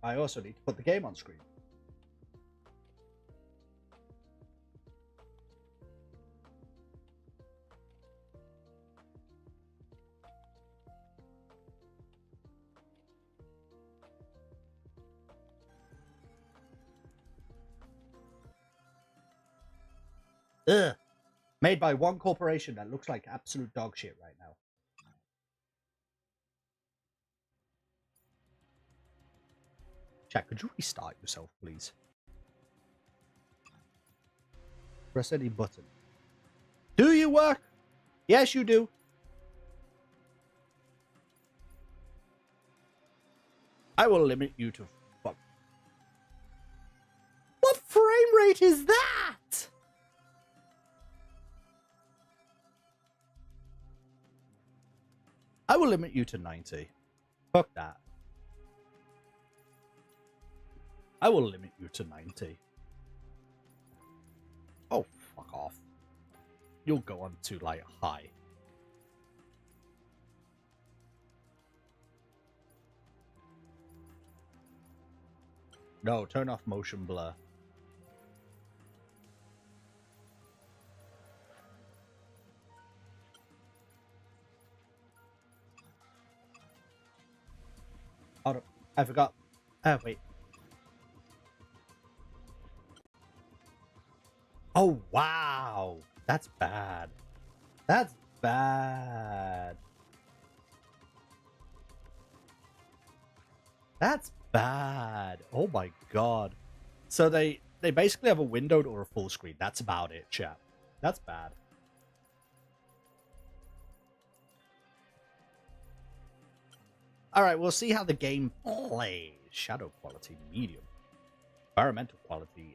I also need to put the game on screen. Ugh. Made by one corporation that looks like absolute dog shit right now. Chat, could you restart yourself, please? Press any button. Do you work? Yes, you do. I will limit you to fuck. What frame rate is that? I will limit you to 90. Fuck that. I will limit you to 90. Oh, fuck off. You'll go on to, like, high. No, turn off motion blur. Hold up. I forgot. Wait. Oh, wow. That's bad. That's bad. That's bad. Oh my god. So they basically have a windowed or a full screen. That's about it, chat. That's bad. Alright, we'll see how the game plays. Shadow quality, medium. Environmental quality,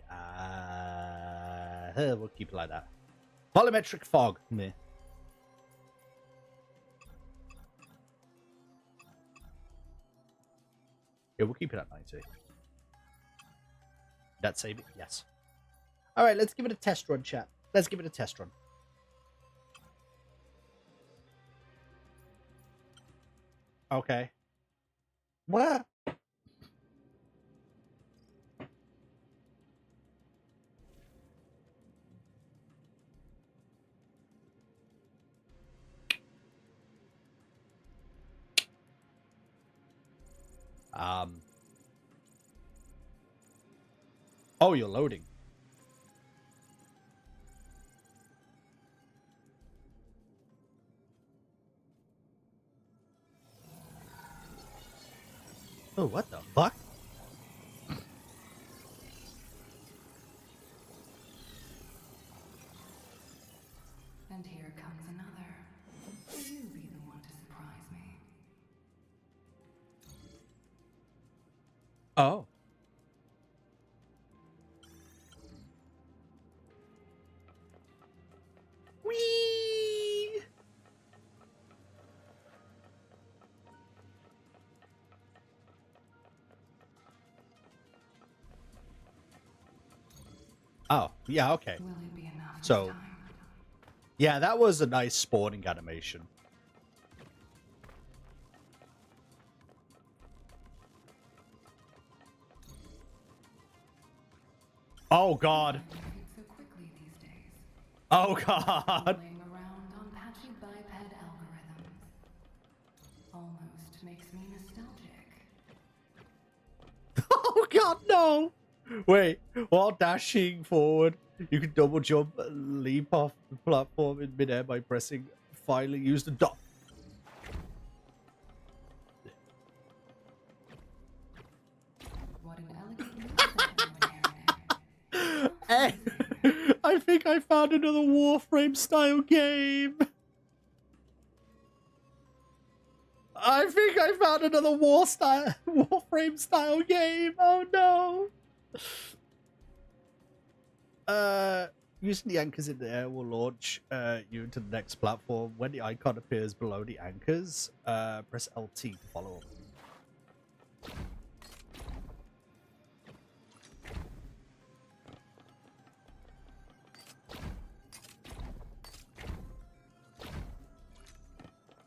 we'll keep it like that. Volumetric fog, meh. Yeah, we'll keep it at 90. That save it? Yes. Alright, let's give it a test run, chat. Let's give it a test run. Okay. What? Oh, you're loading. Oh, what the fuck? And here comes another. Will you be the one to surprise me? Oh. Whee! Oh, yeah, okay. Will it be enough this So, time? yeah, that was a nice spawning animation. Oh, God. Moving so quickly these days. Oh, God. Playing around on patchy biped algorithms. Almost makes me nostalgic. Oh, God, no. Wait, while dashing forward, you can double jump and leap off the platform in midair by pressing finally use the dot. What an elegant move Hey, I think I found another Warframe style game. I think I found another Warframe style game. Oh no. Using the anchors in the air will launch you into the next platform. When the icon appears below the anchors, press LT to follow up.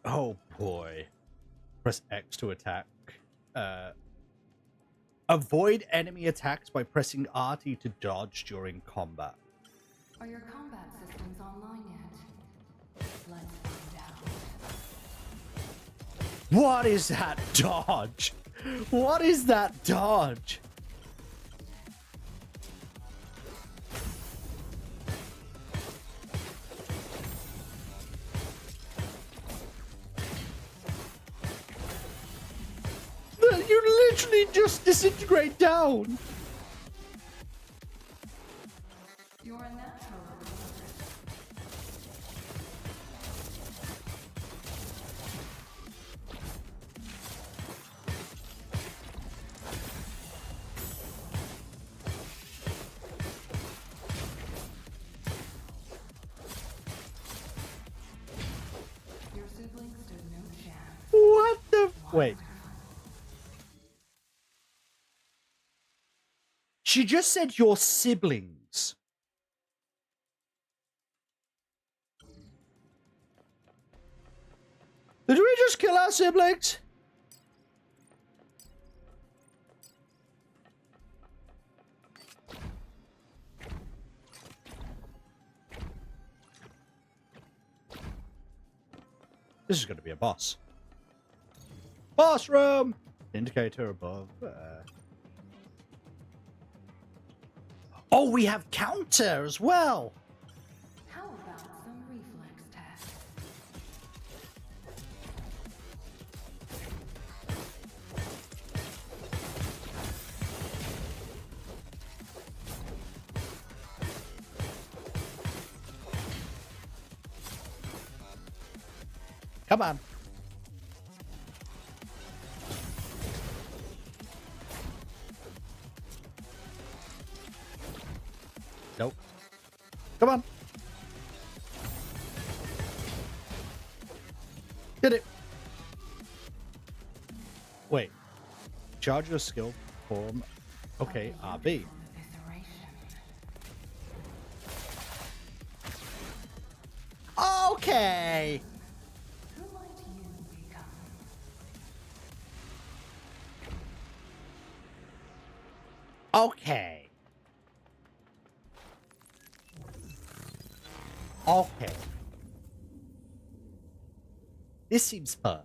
Oh boy. Press X to attack. Avoid enemy attacks by pressing RT to dodge during combat. Are your combat systems online yet? Let's find out. What is that dodge? What is that dodge? You literally just disintegrate down. You're a natural. Your siblings stood no chance. What the? Wait. She just said your siblings. Did we just kill our siblings? This is going to be a boss. Boss room! Indicator above. Oh, we have counter as well. How about some reflex tests? Come on. Nope. Come on. Did it. Wait. Charge your skill form. Okay, RB. Okay. Who might you become? Okay. Okay. This seems fun.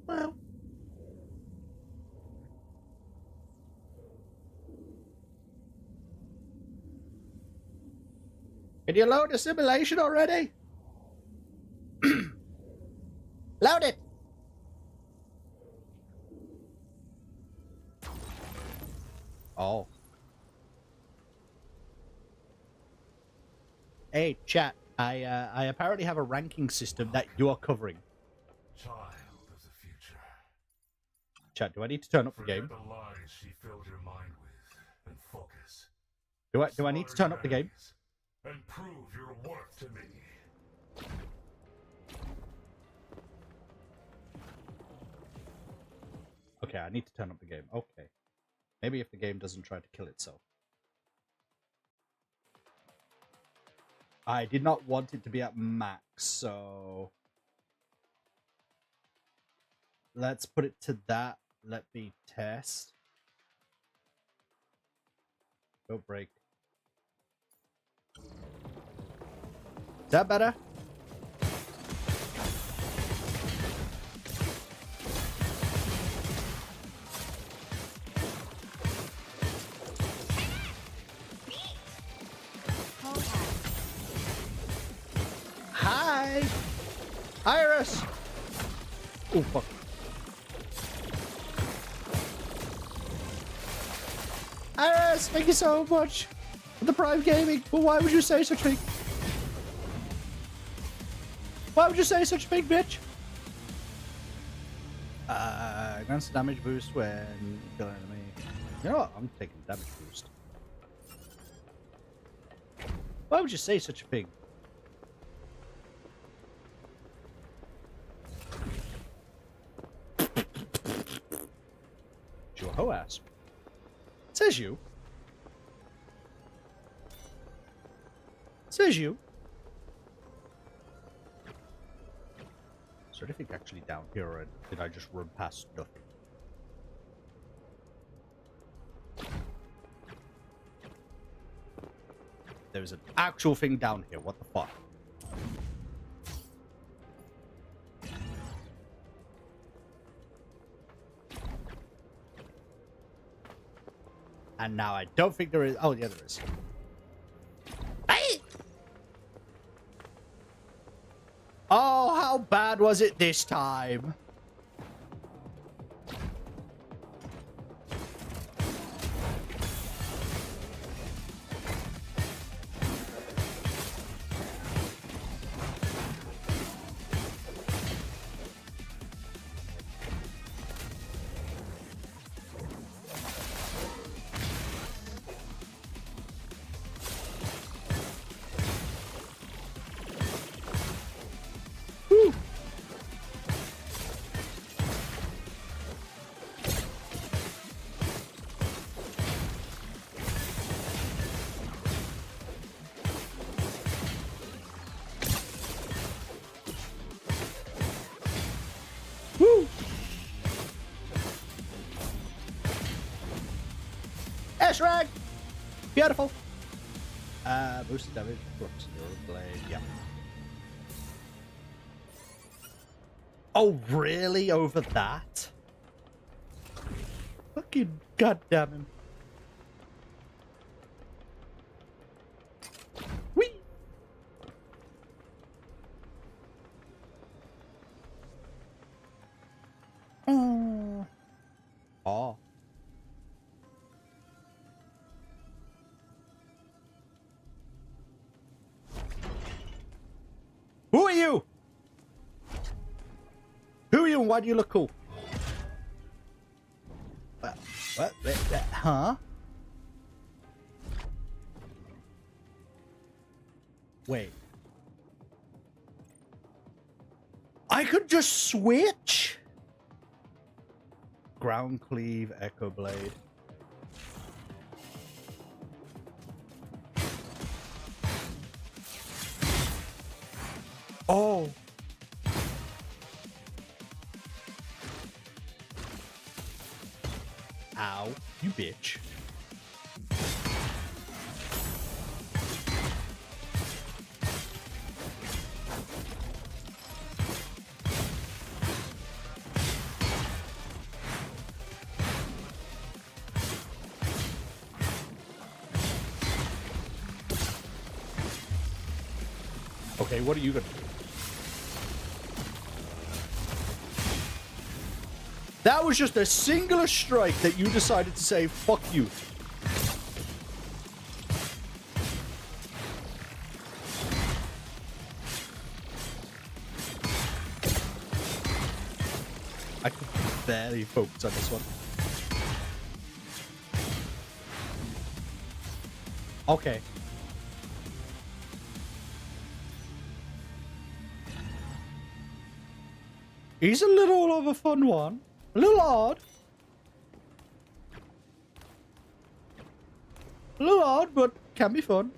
Well. Can you load the simulation already? Load it! Oh. Hey, chat. I apparently have a ranking system that you are covering. Child of the future. Chat, do I need to turn up the Forget game? the lies she filled your mind with, and focus. Do I need to turn up the game? And prove your worth to me. Okay, I need to turn up the game. Okay. Maybe if the game doesn't try to kill itself. I did not want it to be at max, so... Let's put it to that. Let me test. Don't break. Is that better? Hi! Iris! Oh, fuck. Iris, thank you so much for the Prime Gaming. But why would you say such a thing? Why would you say such a thing, bitch? Grants damage boost when kill an enemy. You know what? I'm taking damage boost. Why would you say such a thing? Your hoe ass. Says you. Says you. Is there anything actually down here, or did I just run past nothing? There's an actual thing down here. What the fuck? And now I don't think there is. Oh, yeah, there is. Hey! Oh, how bad was it this time? Woo! Eshrag! Beautiful! Boost damage, flux your blade, yeah. Oh, really? Over that? Fucking goddamn him. Whee! Oh. Who are you? Who are you and why do you look cool? What? Huh? Wait. I could just switch? Ground Cleave, Echo Blade. Oh. Ow, you bitch. Okay, what are you gonna do? That was just a singular strike that you decided to say, fuck you. I could barely focus on this one. Okay. He's a little of a fun one. A little odd. A little odd, but can be fun.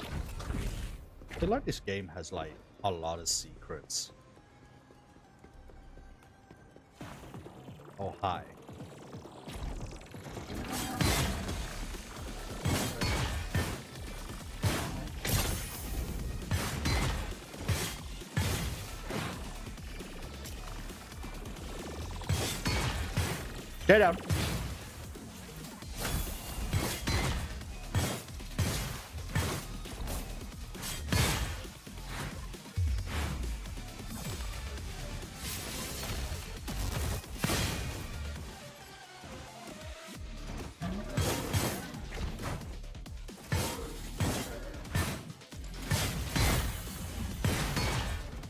I feel like this game has like a lot of secrets. Oh, hi. Stay down.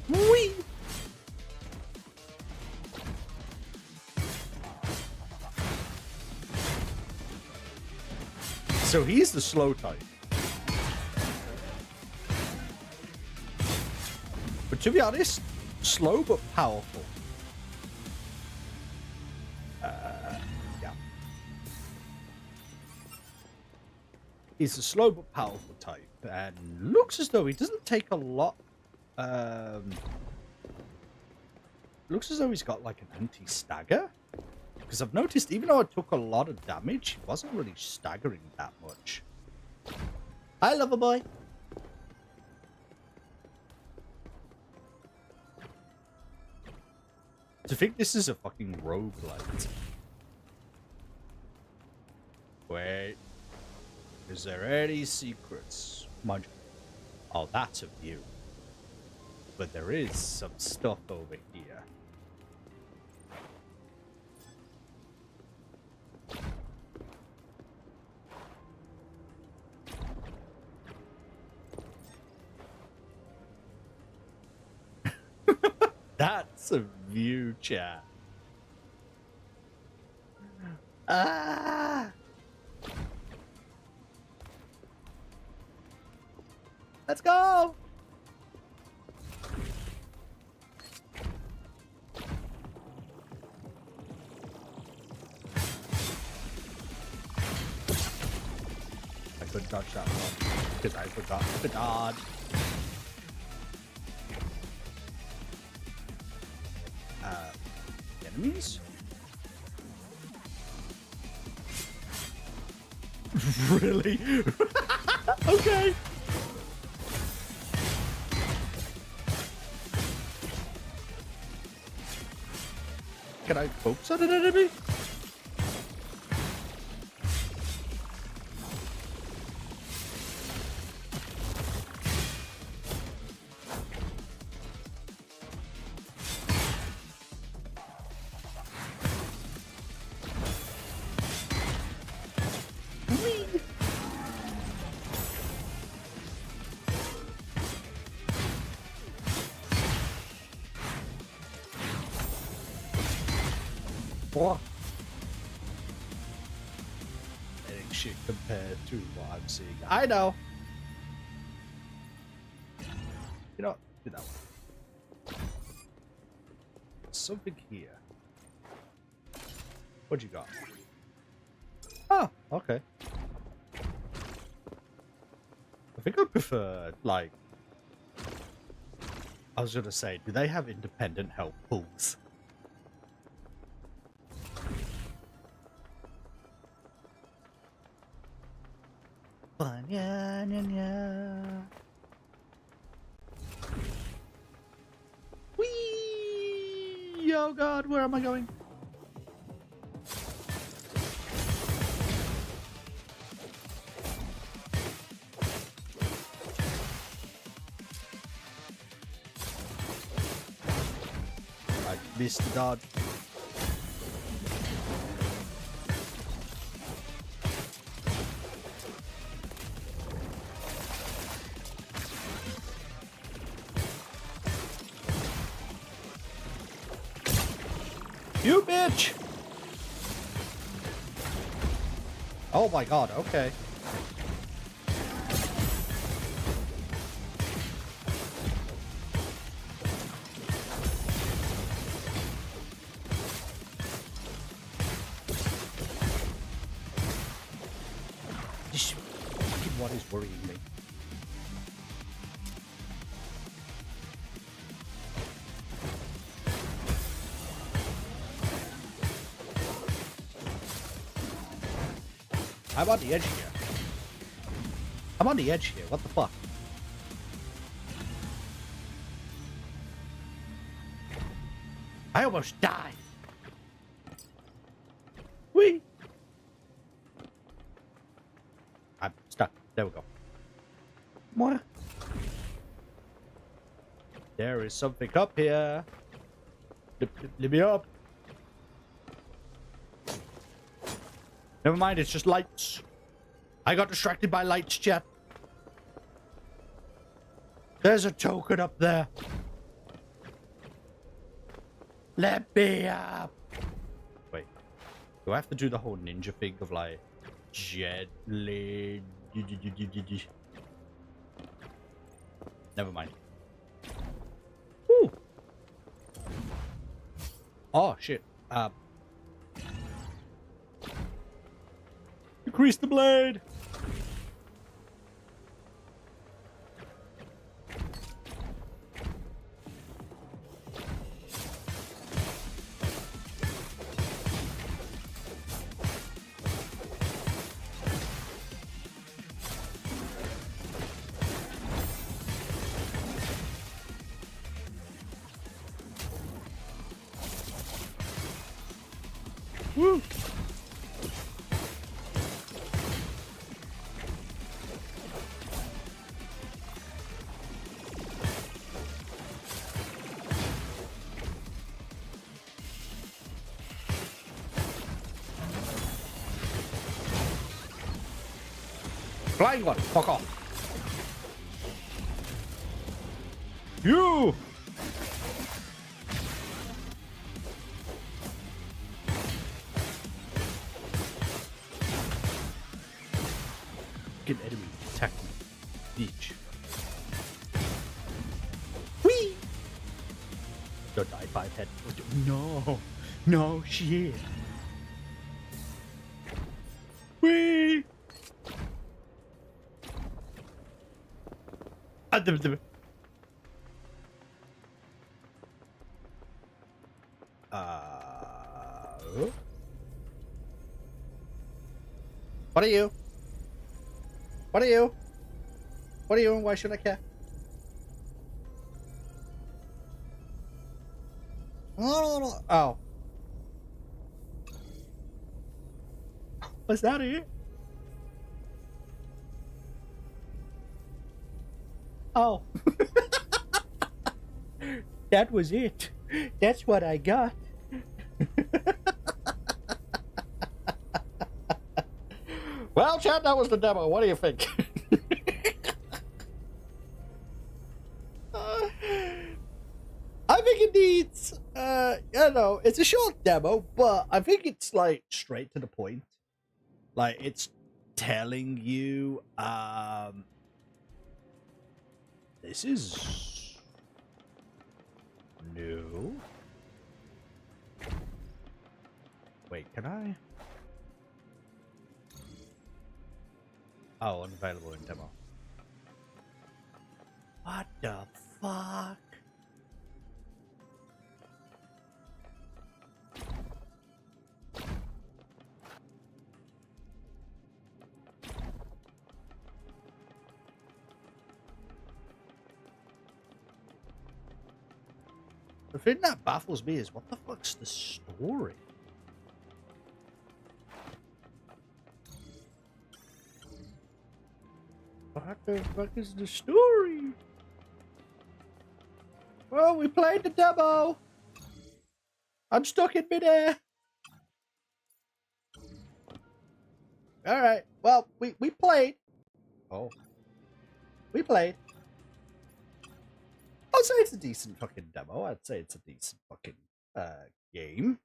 Whee! So he's the slow type. But to be honest, slow but powerful. Yeah. He's a slow but powerful type, and looks as though he doesn't take a lot. Looks as though he's got like an anti-stagger. Because I've noticed, even though I took a lot of damage, he wasn't really staggering that much. Hi, lover boy. To think this is a fucking roguelite. Wait. Is there any secrets? Mind you. Oh, that's a view. But there is some stuff over here. That's a view, chat. Ah! Let's go! I couldn't dodge that one because I forgot to dodge. Enemies? Really? Okay. Can I focus on an enemy? What? That ain't shit compared to what I'm seeing. I know. You know, do that one. Something here. What you got? Oh, okay. I think I prefer, like... I was gonna say, do they have independent help pools? Whee! Oh god, where am I going? I missed the dodge. You bitch! Oh my god, okay. This fucking what is worrying me. I'm on the edge here. I'm on the edge here. What the fuck? I almost died. Whee! I'm stuck. There we go. What? There is something up here. Let me up. Never mind, it's just lights. I got distracted by lights, chat. There's a token up there. Let me up. Wait. Do I have to do the whole ninja thing of like gently? Never mind. Woo. Oh shit. Increase the blade. Woo! Flying one, fuck off. You! Get enemy attack me. Beach. Whee! Don't die, 5 head. No! No shit! Whee! What are you? What are you? What are you and why should I care? Oh. Was that it? Oh. That was it. That's what I got. Well, Chad, that was the demo. What do you think? I think it needs, it's a short demo, but I think it's like straight to the point. Like it's telling you, this is new. Wait, can I? Oh, unavailable in demo. What the fuck? The thing that baffles me is what the fuck's the story? What the fuck is the story? Well, we played the demo. I'm stuck in midair. Alright, well, we played. Oh. We played. I'd say it's a decent fucking demo. I'd say it's a decent fucking game.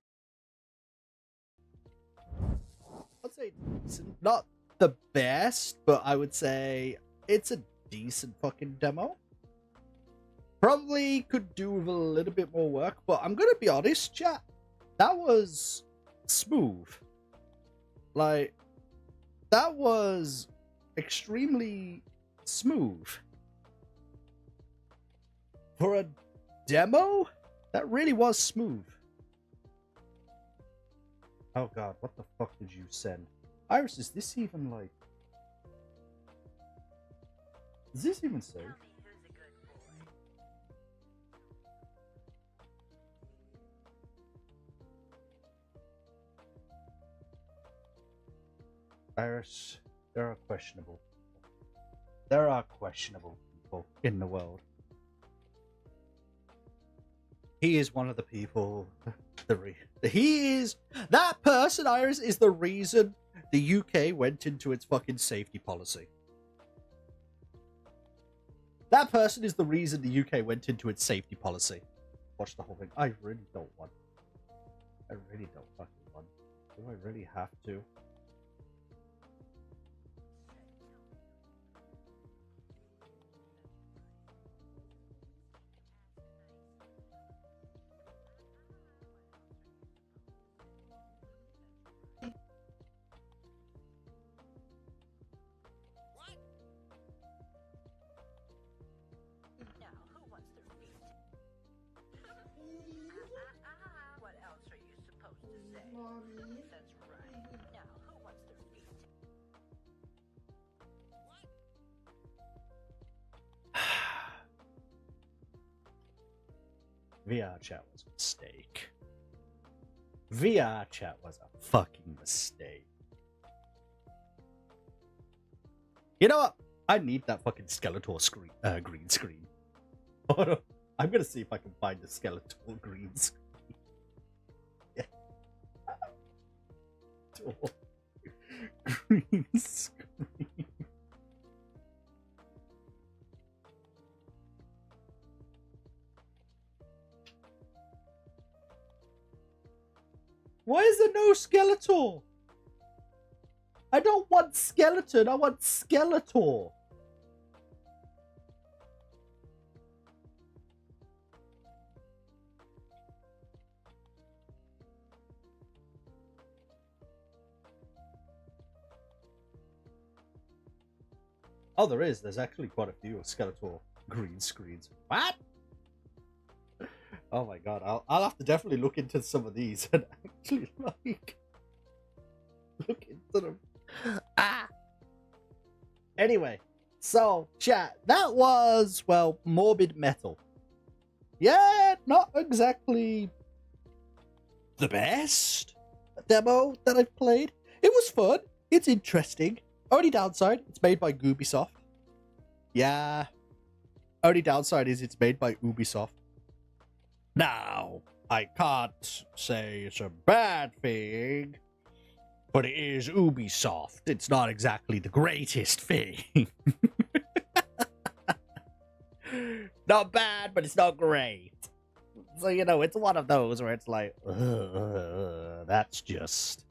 I'd say decent. Not the best, but I would say it's a decent fucking demo. Probably could do with a little bit more work, but I'm gonna be honest, chat. That was smooth. Like, that was extremely smooth. For a demo, that really was smooth. Oh god, what the fuck did you send? Iris, is this even like... Is this even safe? Iris, there are questionable people. There are questionable people in the world. He is one of the people. That person, Iris, is the reason the UK went into its fucking safety policy. That person is the reason the UK went into its safety policy. Watch the whole thing. I really don't want. I really don't fucking want. Do I really have to? What else are you supposed to say? Mommy. That's right. Now, who wants their feet? VR chat was a mistake. VR chat was a fucking mistake. You know what? I need that fucking Skeletor screen, green screen. Hold on. I'm gonna see if I can find the Skeletor green screen. Yeah. Green screen. Why is there no Skeletor? I don't want skeleton, I want Skeletor. Oh, there is. There's actually quite a few Skeletor green screens. What? Oh my god, I'll have to definitely look into some of these and actually like look into them. Ah. Anyway, so chat, that was, well, Morbid Metal. Yeah, not exactly the best demo that I've played. It was fun. It's interesting. Only downside, it's made by Ubisoft. Yeah. Only downside is it's made by Ubisoft. Now, I can't say it's a bad thing, but it is Ubisoft. It's not exactly the greatest thing. Not bad, but it's not great. So, you know, it's one of those where it's like, that's just...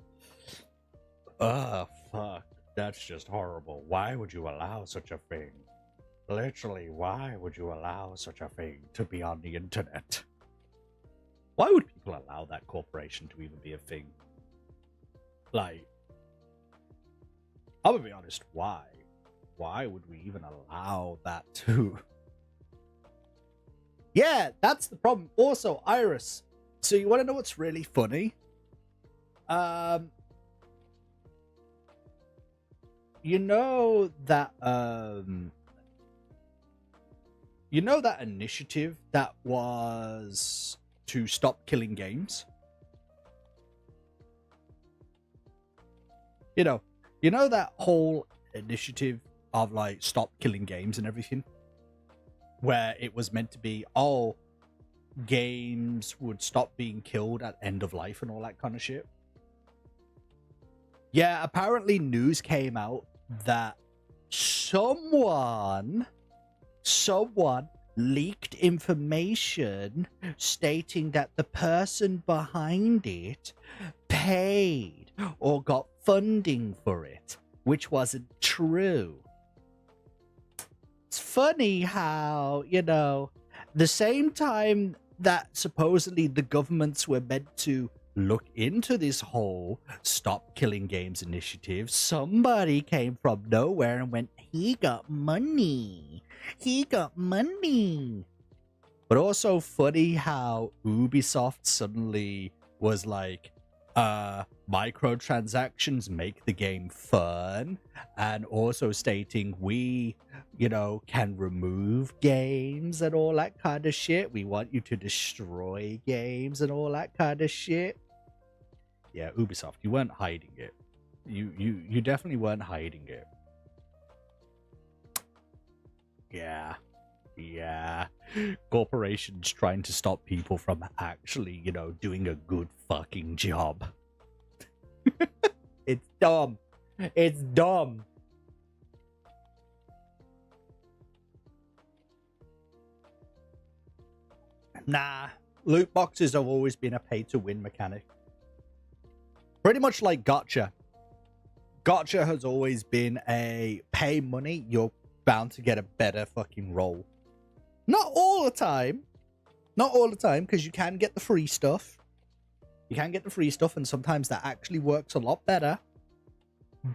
fuck. That's just horrible. Why would you allow such a thing? Literally, why would you allow such a thing to be on the internet? Why would people allow that corporation to even be a thing? Like, I'm gonna be honest, why? Why would we even allow that to... Yeah, that's the problem. Also, Iris. So you want to know what's really funny? You know that initiative that was to stop killing games? You know that whole initiative of like stop killing games and everything? Where it was meant to be, oh, games would stop being killed at end of life and all that kind of shit. Yeah, apparently news came out that someone leaked information stating that the person behind it paid or got funding for it, which wasn't true. It's funny how, you know, the same time that supposedly the governments were meant to look into this whole stop killing games initiative, somebody came from nowhere and went, he got money. He got money. But also funny how Ubisoft suddenly was like, microtransactions make the game fun, and also stating we, you know, can remove games and all that kind of shit. We want you to destroy games and all that kind of shit. Yeah, Ubisoft, you weren't hiding it. You definitely weren't hiding it. Yeah. Corporations trying to stop people from actually, you know, doing a good fucking job. It's dumb. It's dumb. Nah, loot boxes have always been a pay-to-win mechanic. Pretty much like Gacha. Gacha has always been a pay money, you're bound to get a better fucking roll. Not all the time. Not all the time, because you can get the free stuff. You can get the free stuff, and sometimes that actually works a lot better.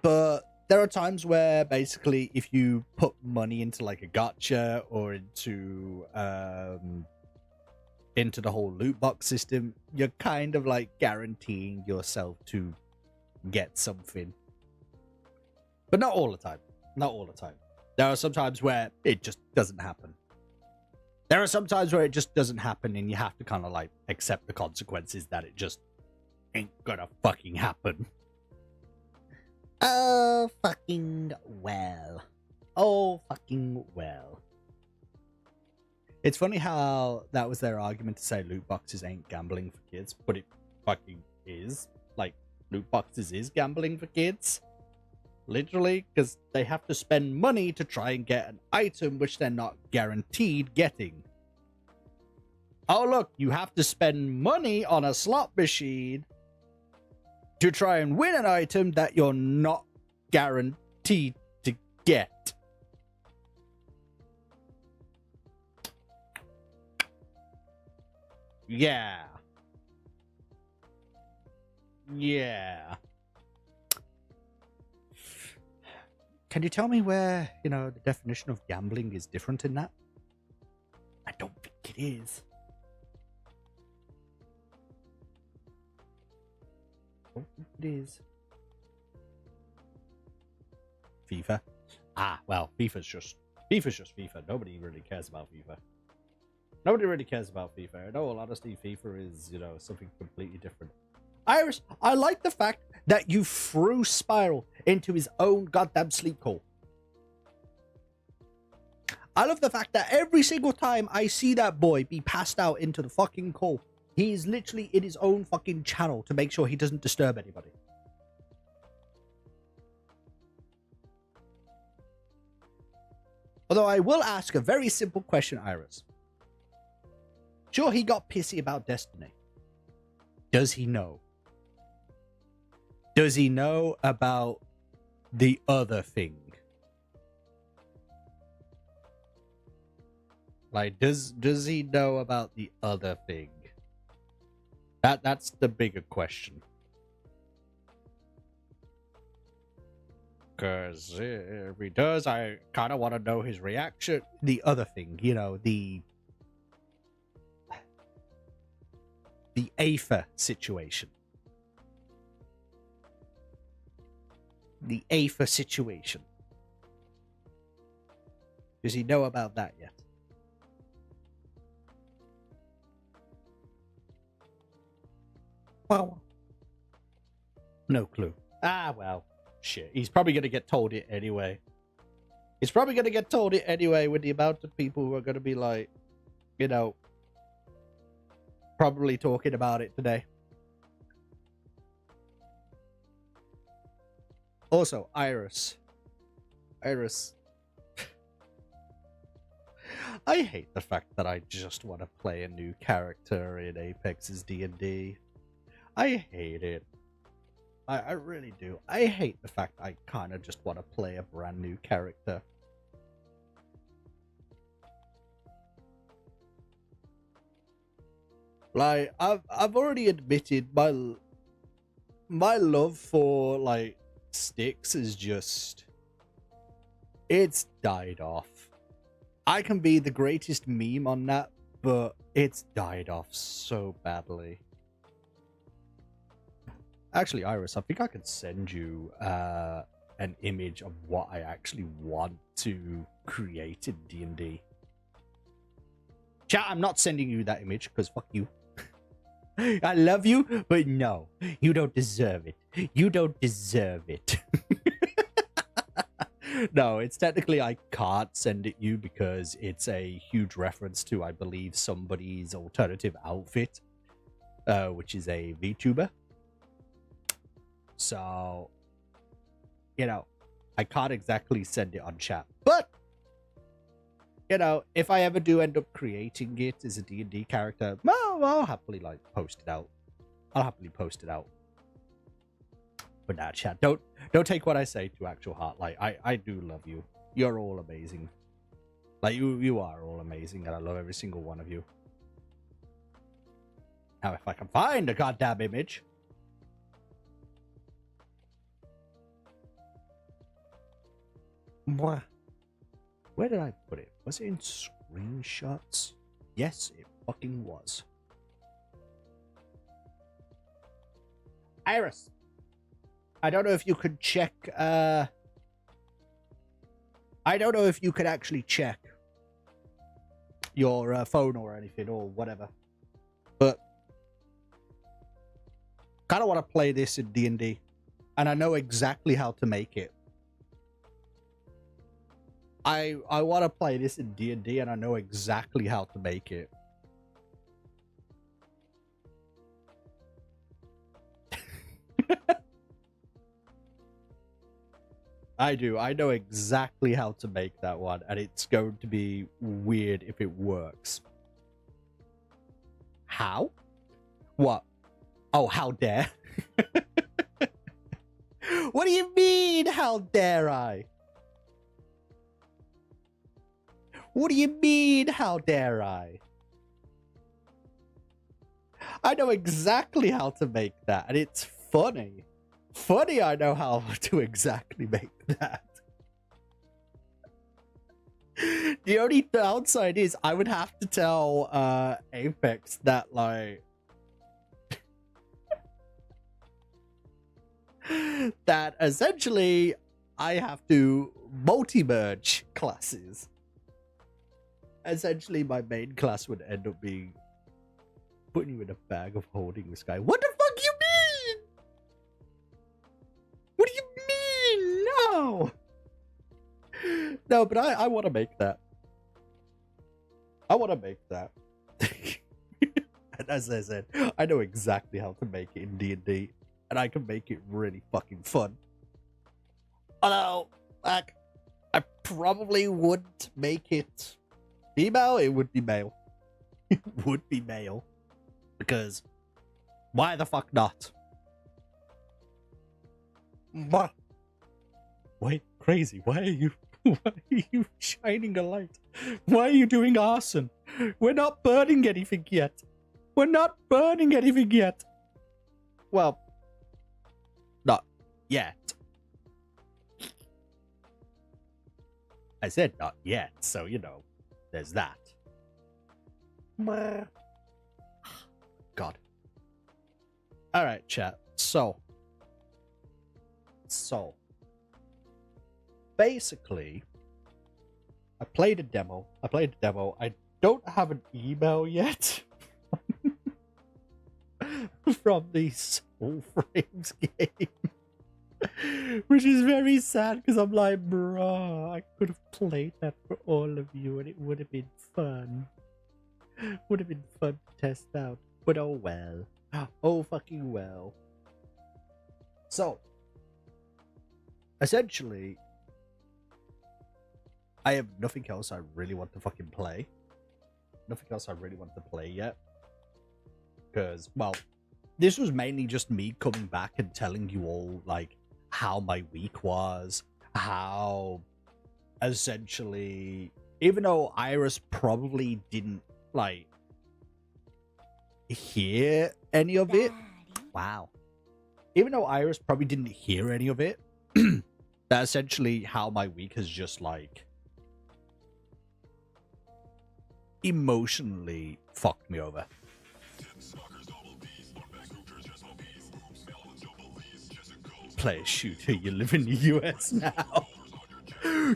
But there are times where basically if you put money into like a gacha or into the whole loot box system, you're kind of like guaranteeing yourself to get something. But not all the time. Not all the time. There are some times where it just doesn't happen. There are some times where it just doesn't happen, and you have to kind of like accept the consequences that it just Ain't gonna fucking happen. Oh, fucking well. Oh, fucking well. It's funny how that was their argument to say loot boxes ain't gambling for kids, but it fucking is. Like, loot boxes is gambling for kids. Literally, because they have to spend money to try and get an item which they're not guaranteed getting. Oh, look, you have to spend money on a slot machine to try and win an item that you're not guaranteed to get. Yeah. Yeah. Can you tell me where, the definition of gambling is different in that? I don't think it is. I don't think it is. FIFA? Well, FIFA's just FIFA. Nobody really cares about FIFA. Nobody really cares about FIFA. In all honesty, FIFA is, something completely different. Iris, I like the fact that you threw Spiral into his own goddamn sleep call. I love the fact that every single time I see that boy be passed out into the fucking call, he's literally in his own fucking channel to make sure he doesn't disturb anybody. Although I will ask a very simple question, Iris. Sure, he got pissy about Destiny. Does he know? Does he know about the other thing? Like, does he know about the other thing? That's the bigger question. Because if he does, I kind of want to know his reaction. The other thing, the Aether situation. The Aether situation. Does he know about that yet? Well, no clue. Well, shit. He's probably going to get told it anyway. He's probably going to get told it anyway with the amount of people who are going to be like, probably talking about it today. Also, Iris. I hate the fact that I just want to play a new character in Apex's D&D. I hate it. I really do. I hate the fact I kind of just want to play a brand new character. Like, I've already admitted my love for, like, Styx is just... It's died off. I can be the greatest meme on that, but it's died off so badly. Actually, Iris, I think I could send you an image of what I actually want to create in D&D. Chat, I'm not sending you that image, because fuck you. I love you, but no, you don't deserve it. You don't deserve it. No, it's technically I can't send it you because it's a huge reference to, I believe, somebody's alternative outfit, which is a VTuber. So, I can't exactly send it on chat. But, if I ever do end up creating it as a D&D character, I'll happily, post it out. I'll happily post it out. But nah, chat, don't take what I say to actual heart. I do love you. You're all amazing. You are all amazing, and I love every single one of you. Now, if I can find a goddamn image... Where did I put it? Was it in screenshots? Yes, it fucking was. Iris, I don't know if you could check, I don't know if you could actually check your phone or anything or whatever. But kind kind of want to play this in D&D, and I know exactly how to make it. I want to play this in D&D, and I know exactly how to make it. I do. I know exactly how to make that one, and it's going to be weird if it works. How? What? Oh, how dare? What do you mean, how dare I? What do you mean, how dare I? I know exactly how to make that, and it's funny. Funny, I know how to exactly make that. The only downside is I would have to tell Apex that, like, that essentially I have to multi-merge classes. Essentially, my main class would end up being putting you in a bag of holding this guy. What the fuck you mean? What do you mean? No! No, but I want to make that. I want to make that. And as I said, I know exactly how to make it in D&D, and I can make it really fucking fun. Although, like, I probably wouldn't make it female. It would be male. It would be male. Because why the fuck not? What? Wait, crazy. Why are you shining a light? Why are you doing arson? We're not burning anything yet. We're not burning anything yet. Well, not yet. I said not yet, so you know, there's that. God. Alright, chat. So. Basically, I played a demo. I don't have an email yet. From the Soul Frames game. Which is very sad, because I'm like, bruh, I could have played that for all of you, and it would have been fun. Would have been fun to test out. But oh well. Oh fucking well. So, essentially, I have nothing else I really want to fucking play. Nothing else I really want to play yet. Because, well, this was mainly just me coming back and telling you all, like, how my week was. How, essentially, even though Iris probably didn't, like, hear any of it. Wow. Even though Iris probably didn't hear any of it, that essentially how my week has just, like, emotionally fucked me over. Play a shooter, you live in the US now.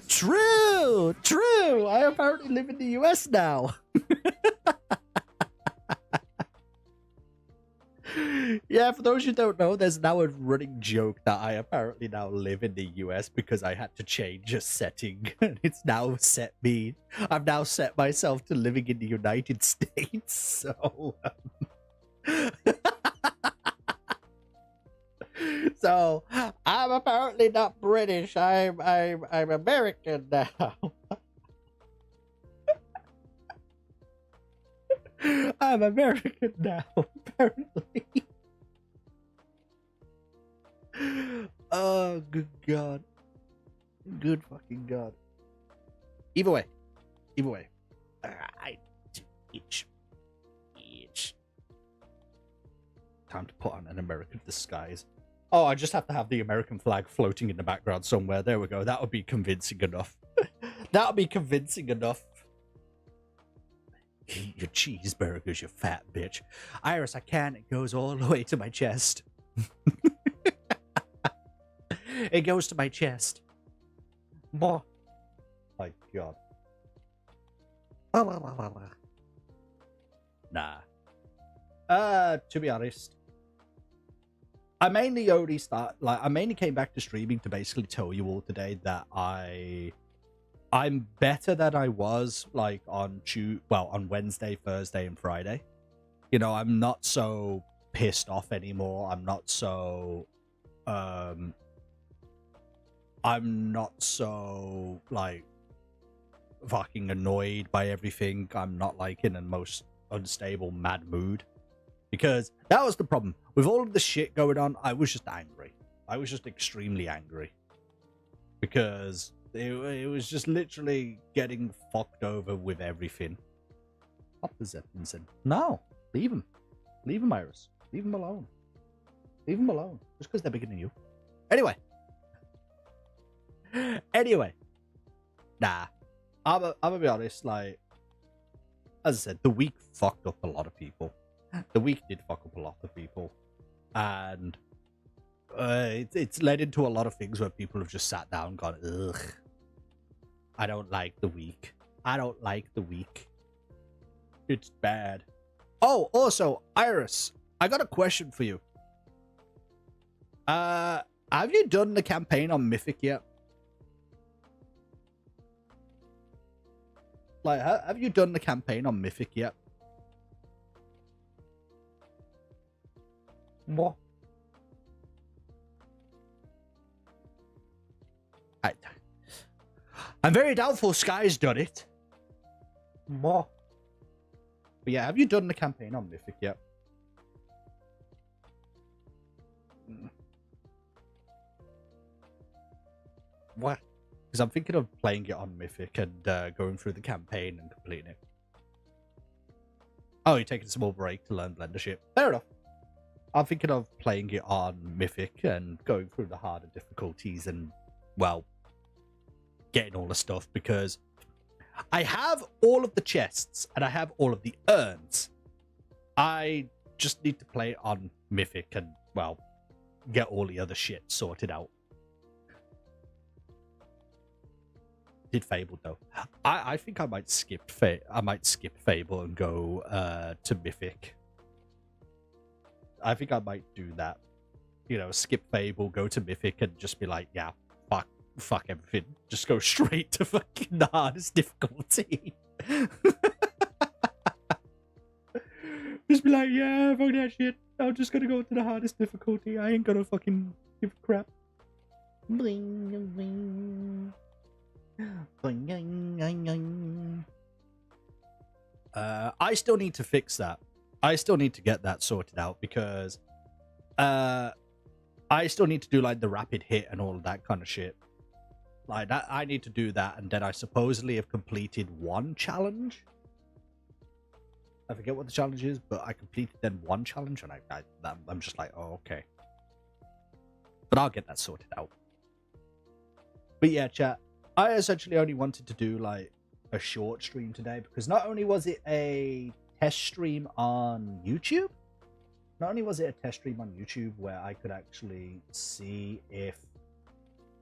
True! True! I apparently live in the US now. Yeah, for those who don't know, there's now a running joke that I apparently now live in the US because I had to change a setting. And it's now set me. I've now set myself to living in the United States, so... So, I'm apparently not British. I'm American now. I'm American now, apparently. Oh, good God. Good fucking God. Either way. Itch. Time to put on an American disguise. Oh, I just have to have the American flag floating in the background somewhere. There we go. That would be convincing enough. That would be convincing enough. Eat your cheeseburgers, you fat bitch. Iris, I can't. It goes all the way to my chest. It goes to my chest. Oh my God. Nah. To be honest, I mainly only I mainly came back to streaming to basically tell you all today that I'm better than I was like on Wednesday, Thursday, and Friday. You know, I'm not so pissed off anymore. I'm not so like fucking annoyed by everything. I'm not like in the most unstable mad mood, because that was the problem with all of the shit going on. I was just angry. I was just extremely angry because it was just literally getting fucked over with everything. No, leave him, Iris, leave him alone, just because they're bigger than you. Anyway, nah, I'm gonna be honest, like, as I said, the week fucked up a lot of people. The week did fuck up a lot of people. And it's led into a lot of things where people have just sat down and gone, ugh, I don't like the week. It's bad. Oh, also, Iris, I got a question for you. Have you done the campaign on Mythic yet? Like, have you done the campaign on Mythic yet? What? I'm very doubtful Sky's done it. What? But yeah, have you done the campaign on Mythic yet? What? Because I'm thinking of playing it on Mythic and going through the campaign and completing it. Oh, you're taking a small break to learn Blendership. Fair enough. I'm thinking of playing it on Mythic and going through the harder difficulties and, well, getting all the stuff, because I have all of the chests and I have all of the urns. I just need to play it on Mythic and, well, get all the other shit sorted out. Did Fable though? I think I might skip Fable and go to Mythic. I think I might do that. You know, skip Fable, go to Mythic, and just be like, yeah, fuck everything. Just go straight to fucking the hardest difficulty. Just be like, yeah, fuck that shit. I'm just gonna go to the hardest difficulty. I ain't gonna fucking give a crap. Bling, bling. I still need to fix that. I still need to get that sorted out, because I still need to do like the rapid hit and all of that kind of shit. Like that, I need to do that, and then I supposedly have completed one challenge. I forget what the challenge is, but I completed then one challenge, and I'm just like, oh, okay. But I'll get that sorted out. But yeah, chat. I essentially only wanted to do like a short stream today, because not only was it a test stream on YouTube, where I could actually see if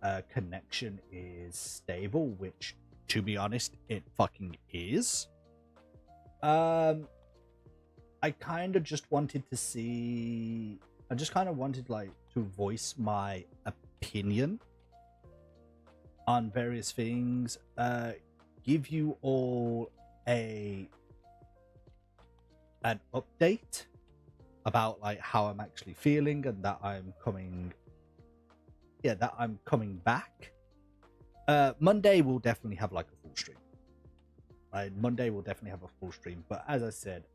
a connection is stable, which, to be honest, it fucking is. I kind of just wanted to see, like to voice my opinion on various things, give you all an update about like how I'm actually feeling, and that I'm coming back. Monday will definitely have like a full stream. But as I said,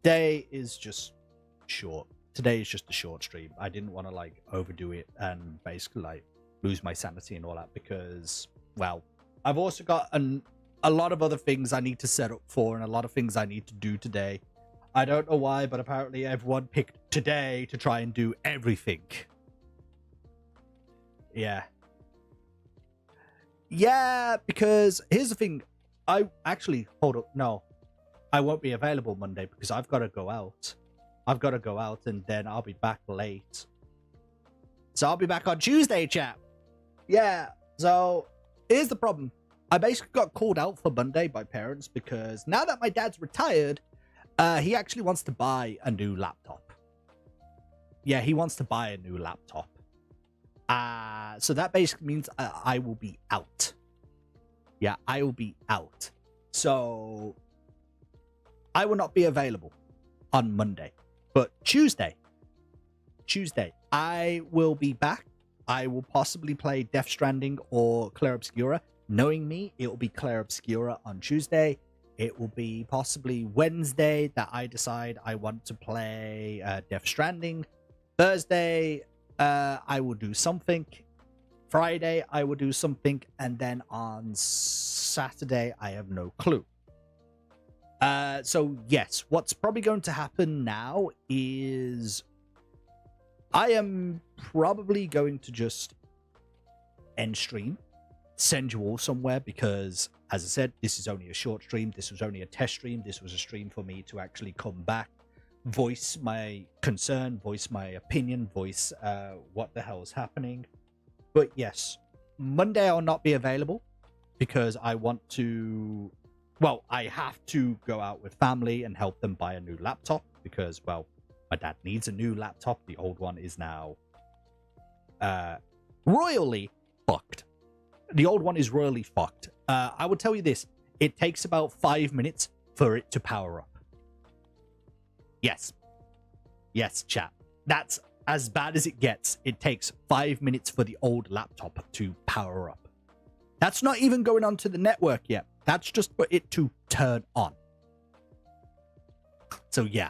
day is just short. Today is just a short stream. I didn't want to like overdo it and basically like lose my sanity and all that, because, well, I've also got a lot of other things I need to set up for, and a lot of things I need to do today. I don't know why, but apparently everyone picked today to try and do everything. Yeah, because here's the thing. Hold up, no, I won't be available Monday because I've got to go out. And then I'll be back late. So I'll be back on Tuesday, chat. Yeah, so here's the problem. I basically got called out for Monday by parents, because now that my dad's retired, he actually wants to buy a new laptop. yeah, he wants to buy a new laptop. So that basically means I will be out. Yeah, I will be out. So I will not be available on Monday. But Tuesday, I will be back. I will possibly play Death Stranding or Clair Obscura. Knowing me, it will be Clair Obscura on Tuesday. It will be possibly Wednesday that I decide I want to play Death Stranding. Thursday, I will do something. Friday, I will do something. And then on Saturday, I have no clue. So, yes, what's probably going to happen now is I am probably going to just end stream, send you all somewhere because, as I said, this is only a short stream. This was only a test stream. This was a stream for me to actually come back, voice my concern, voice my opinion, voice what the hell is happening. But yes, Monday I'll not be available because I want to, well, I have to go out with family and help them buy a new laptop because, well, my dad needs a new laptop. The old one is now royally fucked. The old one is royally fucked. I will tell you this. It takes about 5 minutes for it to power up. Yes. Yes, chat. That's as bad as it gets. It takes 5 minutes for the old laptop to power up. That's not even going onto the network yet. That's just for it to turn on. So yeah,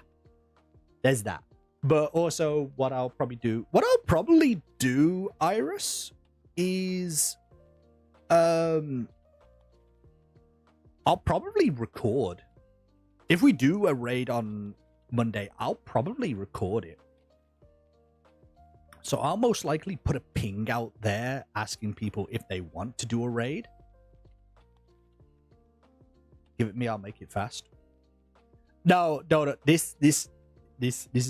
there's that. But also what I'll probably do, Iris, is I'll probably record. If we do a raid on Monday, I'll probably record it. So I'll most likely put a ping out there asking people if they want to do a raid. Give it me, I'll make it fast. No, this is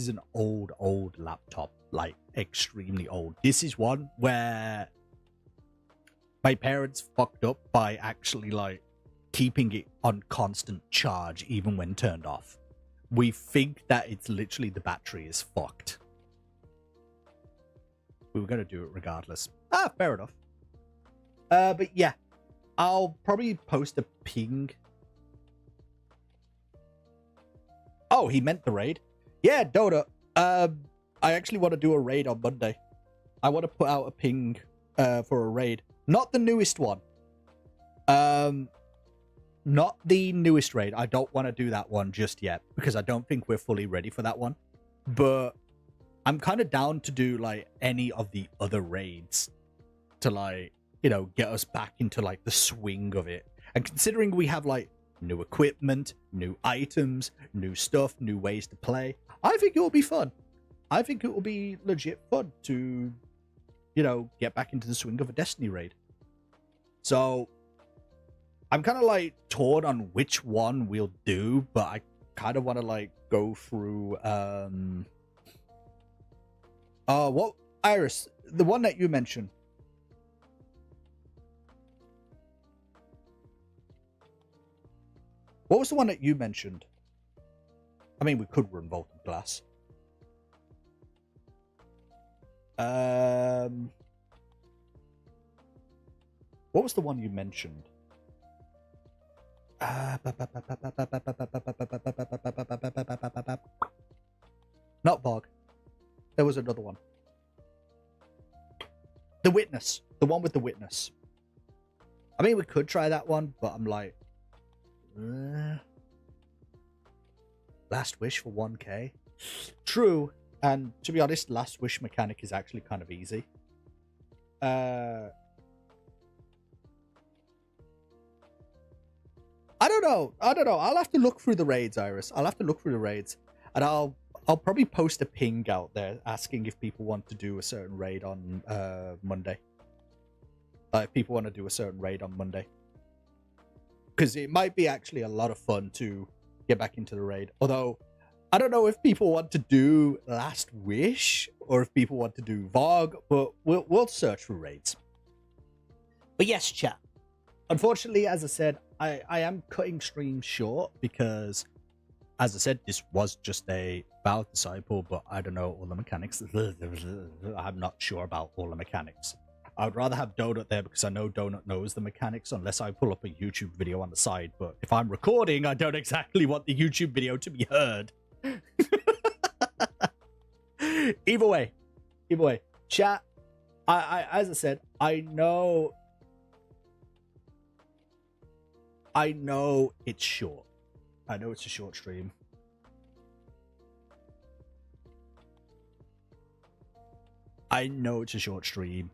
an old laptop, like extremely old. This is one where my parents fucked up by actually like keeping it on constant charge even when turned off. We think that it's literally the battery is fucked. We were going to do it regardless. Fair enough. But yeah, I'll probably post a ping. Oh, he meant the raid. Yeah, Dota. I actually want to do a raid on Monday. I want to put out a ping for a raid. Not the newest one. Not the newest raid. I don't want to do that one just yet because I don't think we're fully ready for that one. But I'm kind of down to do like any of the other raids to like, you know, get us back into like the swing of it. And considering we have like new equipment, new items, new stuff, new ways to play, I think it will be fun. I think it will be legit fun to, you know, get back into the swing of a Destiny raid. So I'm kind of like torn on which one we'll do, but I kind of want to like go through what, Iris, the one that you mentioned. What was the one that you mentioned? I mean, we could run Vaulted Glass. What was the one you mentioned? Not Bog. There was another one. The Witness. The one with the Witness. I mean, we could try that one, but I'm like... Last Wish for 1k? True. And to be honest, Last Wish mechanic is actually kind of easy. I don't know. I'll have to look through the raids, Iris. I'll have to look through the raids. And I'll probably post a ping out there asking if people want to do a certain raid on Monday. If people want to do a certain raid on Monday. Because it might be actually a lot of fun to get back into the raid. Although, I don't know if people want to do Last Wish or if people want to do VOG, but we'll search for raids. But yes, chat. Unfortunately, as I said, I am cutting streams short because as I said, this was just a Valve disciple, but I don't know all the mechanics. I'm not sure about all the mechanics. I would rather have Donut there because I know Donut knows the mechanics unless I pull up a YouTube video on the side. But if I'm recording, I don't exactly want the YouTube video to be heard. Either way, chat. I as I said, I know it's short. I know it's a short stream. I know it's a short stream.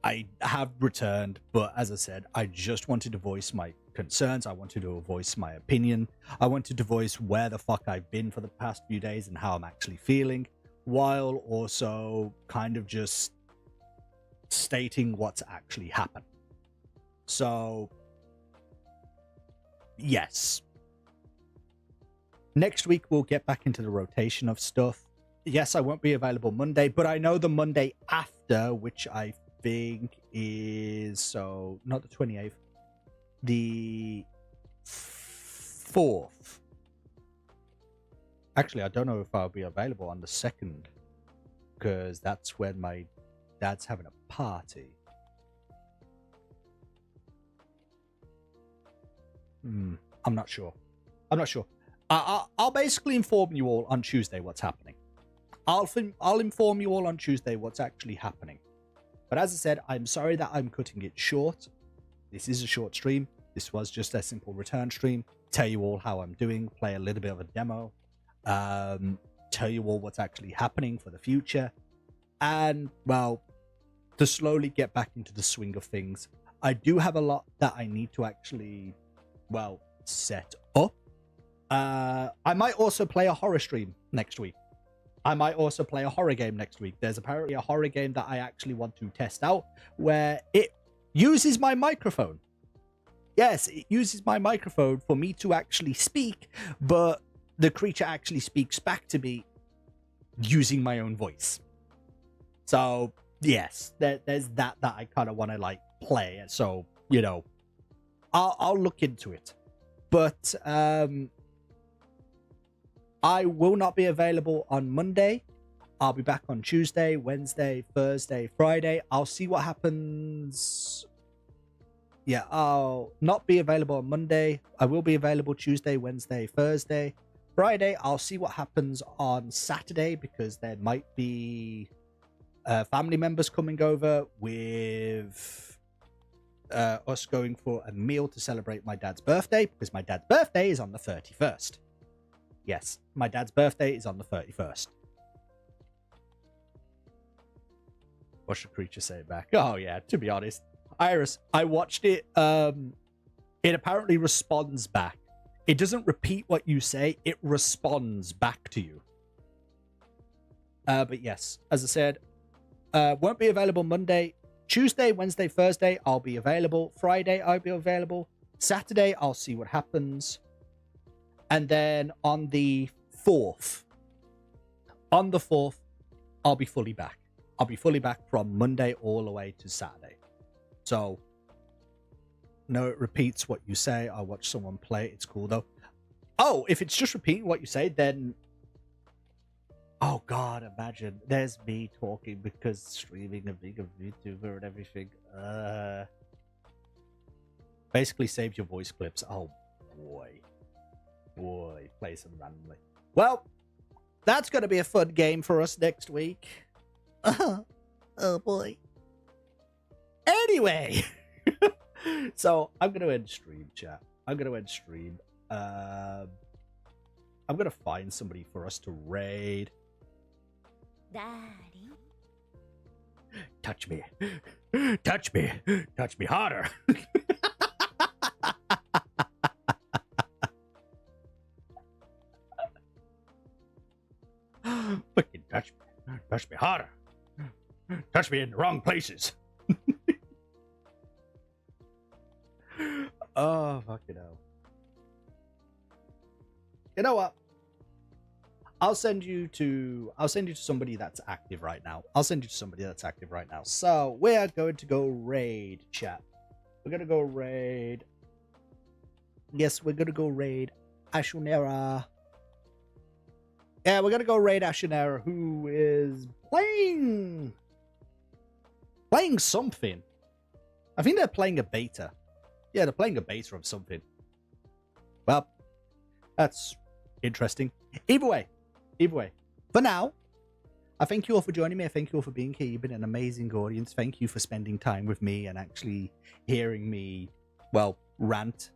I have returned, but as I said, I just wanted to voice my concerns. I wanted to voice my opinion. I wanted to voice where the fuck I've been for the past few days and how I'm actually feeling, while also kind of just stating what's actually happened. So, yes. Next week, we'll get back into the rotation of stuff. Yes, I won't be available Monday, but I know the Monday after, which I think is, so not the 28th, the 4th. Actually, I don't know if I'll be available on the 2nd, because that's when my dad's having a party. I'm not sure. I'll basically inform you all on Tuesday what's happening. I'll inform you all on Tuesday what's actually happening. But as I said, I'm sorry that I'm cutting it short. This is a short stream. This was just a simple return stream. Tell you all how I'm doing, play a little bit of a demo, tell you all what's actually happening for the future, and, well, to slowly get back into the swing of things. I do have a lot that I need to actually, well, set up. I might also play a horror stream next week. I might also play a horror game next week. There's apparently a horror game that I actually want to test out where it uses my microphone. Yes, it uses my microphone for me to actually speak, but the creature actually speaks back to me using my own voice. So, yes, there's that I kind of want to, like, play. So, you know, I'll look into it. But, I will not be available on Monday. I'll be back on Tuesday, Wednesday, Thursday, Friday. I'll see what happens. Yeah, I'll not be available on Monday. I will be available Tuesday, Wednesday, Thursday. Friday, I'll see what happens on Saturday because there might be family members coming over with us going for a meal to celebrate my dad's birthday because my dad's birthday is on the 31st. Yes, my dad's birthday is on the 31st. What's the creature say back? Oh, yeah, to be honest. Iris, I watched it. It apparently responds back. It doesn't repeat what you say. It responds back to you. But yes, as I said, won't be available Monday. Tuesday, Wednesday, Thursday, I'll be available. Friday, I'll be available. Saturday, I'll see what happens. And then on the 4th, I'll be fully back. I'll be fully back from Monday all the way to Saturday. So, no, it repeats what you say. I watch someone play. It's cool, though. Oh, if it's just repeating what you say, then... Oh, God, imagine. There's me talking because streaming and being a YouTuber and everything. Basically saves your voice clips. Oh, boy. Boy, play some randomly. Well, that's going to be a fun game for us next week. Oh, boy. Anyway. So, I'm going to end stream, chat. I'm going to end stream. I'm going to find somebody for us to raid. Daddy. Touch me. Touch me. Touch me harder. Fucking touch me. Touch me harder. Touch me in the wrong places. Oh, fucking hell. You know what? I'll send you to somebody that's active right now. So we are going to go raid, chat. We're gonna go raid. Yes, we're gonna go raid Ashunera. Yeah, we're gonna go raid Ashunera, who is playing something. I think they're playing a beta. Yeah, they're playing a beta of something. Well, that's interesting. Either way, for now, I thank you all for joining me. I thank you all for being here. You've been an amazing audience. Thank you for spending time with me and actually hearing me, well, rant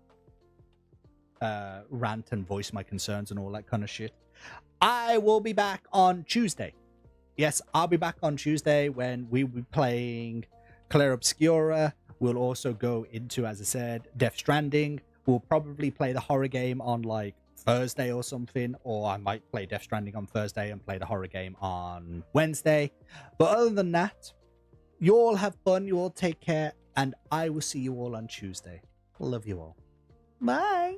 and voice my concerns and all that kind of shit. I will be back on Tuesday. Yes, I'll be back on Tuesday when we will be playing Claire Obscura. We'll also go into, as I said, Death Stranding. We'll probably play the horror game on like Thursday or something, or I might play Death Stranding on Thursday and play the horror game on Wednesday. But other than that, you all have fun, you all take care, and I will see you all on Tuesday. Love you all. Bye.